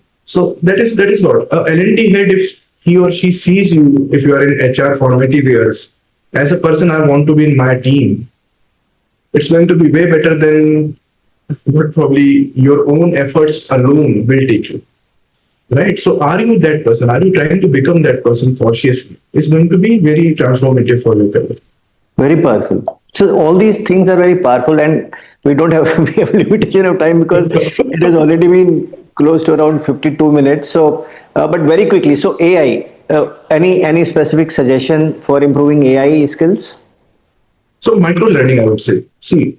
that is what L&D head, if he or she sees you, if you are in HR formative years, as a person I want to be in my team, it's going to be way better than what probably your own efforts alone will take you. Right. So are you that person? Are you trying to become that person cautiously? It's going to be very transformative for your career. Very powerful. So all these things are very powerful, and we don't have we have limitation of time because it has already been close to around 52 minutes. So, but very quickly. So AI. Any specific suggestion for improving AI skills? So micro learning, I would say. See,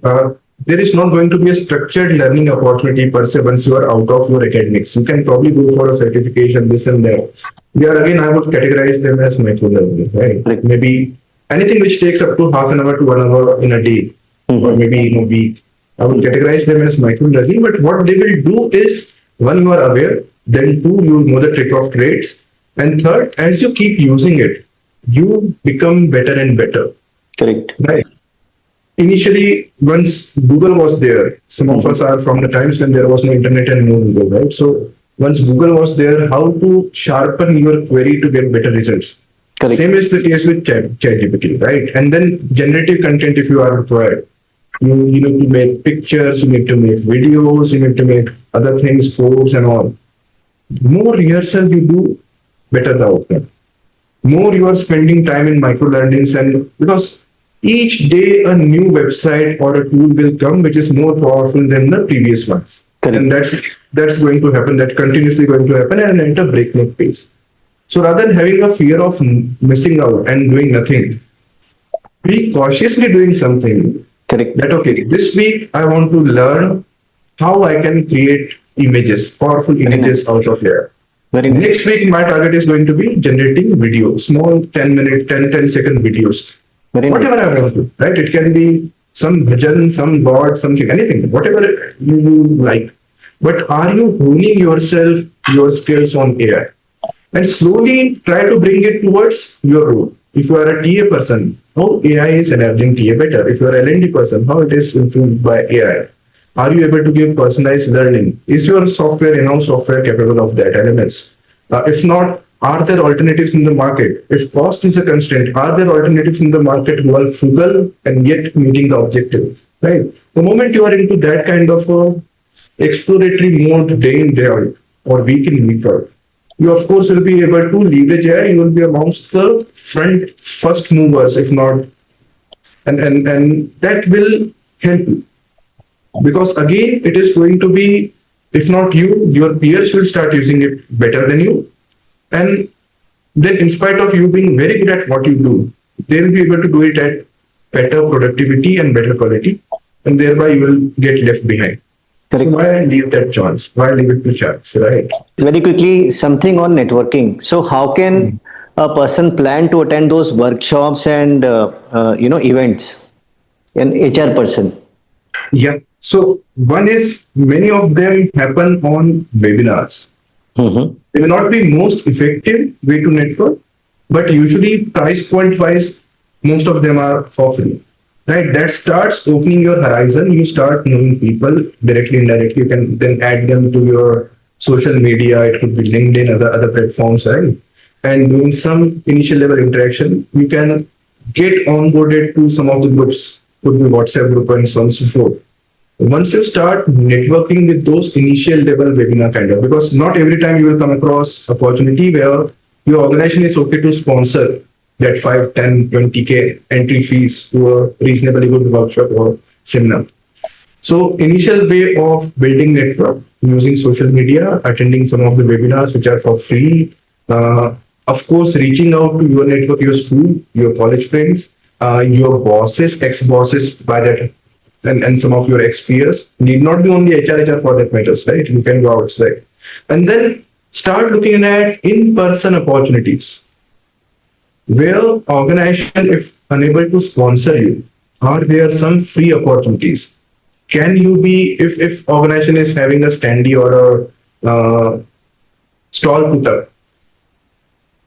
there is not going to be a structured learning opportunity per se once you are out of your academics. You can probably go for a certification, this and that. There again, I would categorize them as micro learning, right? Like maybe anything which takes up to half an hour to 1 hour in a day, or maybe in a week. I would categorize them as micro learning. But what they will do is, one, you are aware, then two, you know the trick of trades, and third, as you keep using it, you become better and better. Correct. Right. Initially, once Google was there, some of us are from the times when there was no internet and no Google, right? So once Google was there, how to sharpen your query to get better results. Correct. Same is the case with ChatGPT, right? And then generative content, if you are required, you need to make pictures, you need to make videos, you need to make other things, codes and all. More rehearsal you do, better the outcome. More you are spending time in micro learnings, and because each day a new website or a tool will come which is more powerful than the previous ones. Correct. And that's going to happen, that's continuously going to happen and at a breakneck pace. So rather than having a fear of missing out and doing nothing, be cautiously doing something. Correct. That okay, this week I want to learn how I can create images, powerful images out of here. Very nice. Next week my target is going to be generating video, small 10-minute, 10-second videos. Very nice. Whatever I want to, right? It can be some bhajan, some god, something, anything, whatever you like. But are you honing yourself, your skills on AI? And slowly try to bring it towards your role. If you are a TA person, how AI is enabling TA better. If you are an L&D person, how it is influenced by AI. Are you able to give personalized learning? Is your software, in-house software, capable of that elements? If not, are there alternatives in the market? If cost is a constraint, are there alternatives in the market who are frugal and yet meeting the objective? Right. The moment you are into that kind of exploratory mode day in, day out, or week in, week out, you of course will be able to leverage AI. You will be amongst the first movers, if not, and that will help you. Because again, it is going to be, if not you, your peers will start using it better than you. And then in spite of you being very good at what you do, they will be able to do it at better productivity and better quality. And thereby you will get left behind. Correct. So why leave that chance? Why leave it to chance, right? Very quickly, something on networking. So how can a person plan to attend those workshops and events? An HR person. Yeah. So one is many of them happen on webinars. Mm-hmm. They may not be most effective way to network, but usually price point wise, most of them are for free. Right? That starts opening your horizon. You start knowing people directly, indirectly. You can then add them to your social media. It could be LinkedIn, other platforms, right? And doing some initial level interaction, you can get onboarded to some of the groups, could be WhatsApp group and so on and so forth. Once you start networking with those initial level webinar kind of, because not every time you will come across opportunity where your organization is okay to sponsor that 5, 10, 20K entry fees to a reasonably good workshop or seminar. So initial way of building network using social media, attending some of the webinars which are for free, of course, reaching out to your network, your school, your college friends, your bosses, ex-bosses by that, and some of your ex-peers. Need not be only HR for that matters, right? You can go outside. And then start looking at in-person opportunities where organization, if unable to sponsor you, are there some free opportunities? Can you be, if organization is having a standee or a stall putter,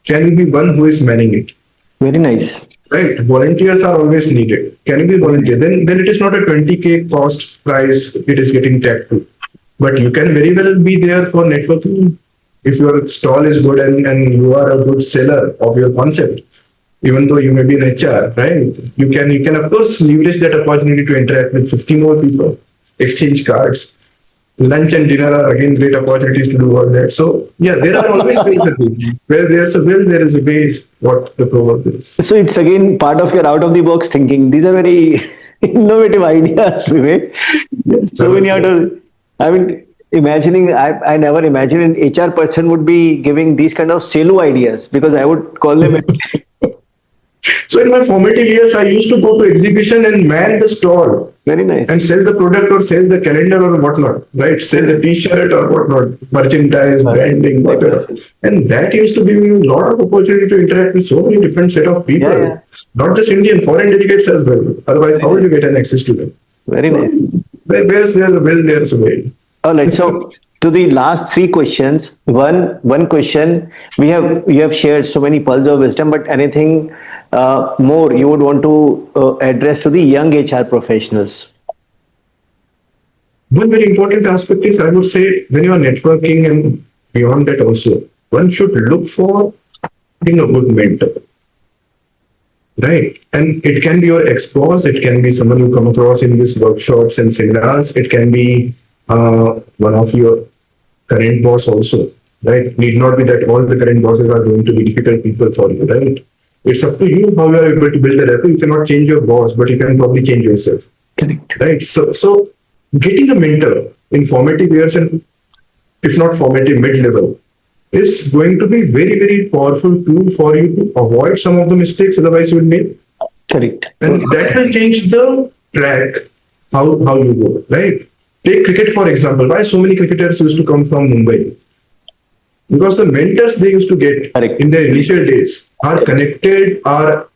can you be one who is manning it? Very nice. Right, volunteers are always needed. Can you be volunteer? Then it is not a 20K cost price it is getting tagged to. But you can very well be there for networking. If your stall is good and you are a good seller of your concept, even though you may be an HR, right? You can of course leverage that opportunity to interact with 50 more people, exchange cards. Lunch and dinner are again great opportunities to do all that. So yeah, there are always ways of doing. Where there's a will, there is a way is what the proverb is. So it's again part of your out of the box thinking. These are very innovative ideas, Vivek. So many out of, I mean, imagining, I never imagined an HR person would be giving these kind of salo ideas because I would call them. So in my formative years, I used to go to exhibition and man the stall Very nice. and sell the product or sell the calendar or whatnot, right? Sell the T-shirt or whatnot, merchandise, branding, whatever. And that used to give me a lot of opportunity to interact with so many different set of people, Yeah. not just Indian, foreign delegates as well. Otherwise, how will you get an access to them? Very So, nice. where's there a will, there's a way. All right. So to the last three questions, one question we have you have shared so many pearls of wisdom, but anything more you would want to address to the young HR professionals? One very important aspect is, I would say, when you are networking and beyond that also, one should look for being a good mentor, right? And it can be your ex-boss, it can be someone you come across in these workshops and seminars, it can be one of your current boss also, right? Need not be that all the current bosses are going to be difficult people for you, right? It's up to you how you are able to build a rapport. You cannot change your boss, but you can probably change yourself. Correct. Right. So getting a mentor in formative years and if not formative mid-level is going to be very, very powerful tool for you to avoid some of the mistakes otherwise you will make. Correct. And that will change the track how you go, right? Take cricket for example. Why so many cricketers used to come from Mumbai? Because the mentors they used to get Correct. in their initial days are connected, are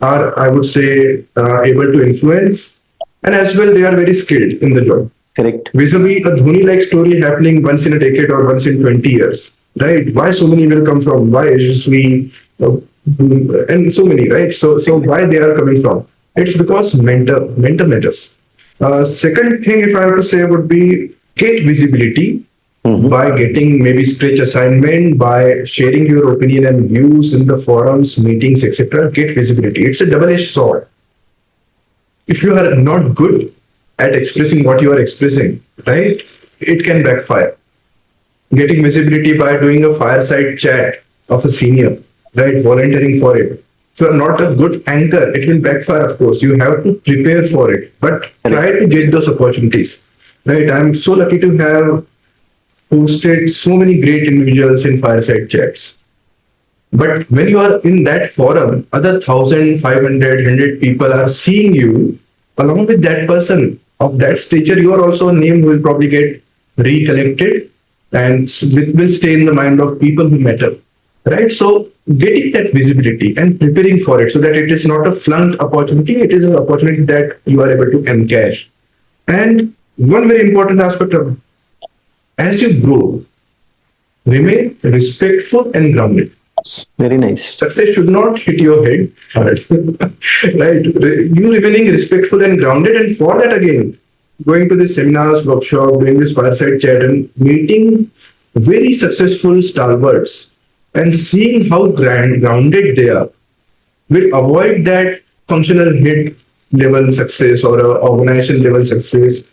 I would say able to influence, and as well they are very skilled in the job. Correct. Vis-a-vis a Dhoni-like story happening once in a decade or once in 20 years, right? Why so many will come from? Why Yashasvi and so many, right? So why they are coming from? It's because mentor matters. Second thing, if I were to say, would be get visibility by getting maybe stretch assignment, by sharing your opinion and views in the forums, meetings, etc. Get visibility. It's a double-edged sword. If you are not good at expressing what you are expressing, right, it can backfire. Getting visibility by doing a fireside chat of a senior, right, volunteering for it. If you are not a good anchor, it will backfire, of course. You have to prepare for it, but try to get those opportunities, right? I'm so lucky to have hosted so many great individuals in fireside chats. But when you are in that forum, other 1,500 people are seeing you along with that person of that stature. Your also name will probably get recollected and will stay in the mind of people who matter, right? So getting that visibility and preparing for it so that it is not a flunked opportunity, it is an opportunity that you are able to encash. And one very important aspect of as you grow, remain respectful and grounded. Very nice. Success should not hit your head hard. Right? You remaining respectful and grounded, and for that again, going to the seminars, workshop, doing this fireside chat, and meeting very successful stalwarts and seeing how grounded they are will avoid that functional head level success or a organization level success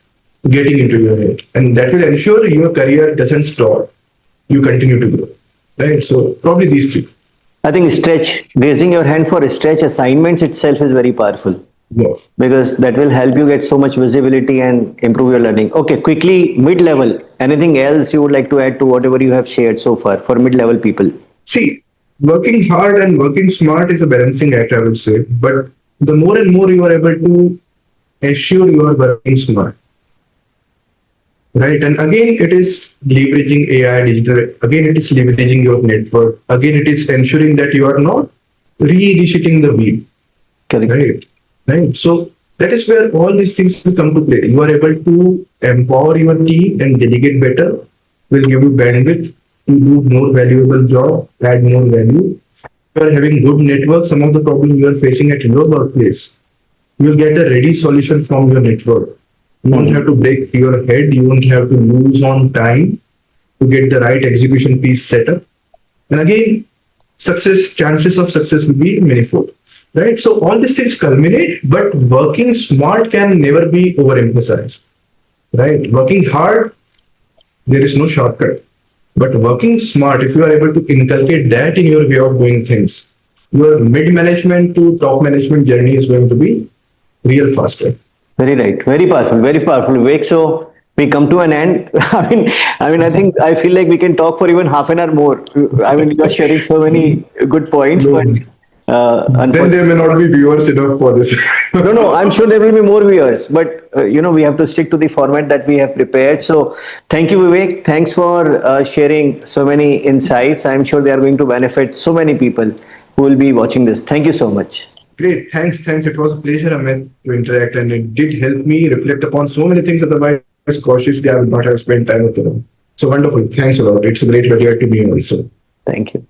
getting into your head, and that will ensure your career doesn't stall. You continue to grow. Right? So probably these three. I think raising your hand for stretch assignments itself is very powerful Yes. because that will help you get so much visibility and improve your learning. Okay, quickly, mid-level. Anything else you would like to add to whatever you have shared so far for mid-level people? See, working hard and working smart is a balancing act, I would say. But the more and more you are able to assure you are working smart, right? And again, it is leveraging AI, digital. Again, it is leveraging your network. Again, it is ensuring that you are not reinitiating the wheel, Correct. right? Right. So that is where all these things will come to play. You are able to empower your team and delegate better. Will give you bandwidth to do more valuable job, add more value. You are having good network. Some of the problems you are facing at your workplace, you will get a ready solution from your network. You won't have to break your head. You won't have to lose on time to get the right execution piece set up. And again, chances of success will be manifold. Right? So all these things culminate, but working smart can never be overemphasized. Right? Working hard, there is no shortcut. But working smart, if you are able to inculcate that in your way of doing things, your mid-management to top management journey is going to be real faster. Very right. Very powerful. Very powerful, Vivek. So we come to an end. I feel like we can talk for even half an hour more. I mean, you are sharing so many good points, but No, then unfortunately, there may not be viewers enough for this. no. I'm sure there will be more viewers, but we have to stick to the format that we have prepared. So thank you, Vivek. Thanks for sharing so many insights. I'm sure they are going to benefit so many people who will be watching this. Thank you so much. Great. Thanks. It was a pleasure, Amit, to interact, and it did help me reflect upon so many things. Otherwise, cautiously, I would not have spent time with them. So wonderful. Thanks a lot. It's a great pleasure to me also. Thank you.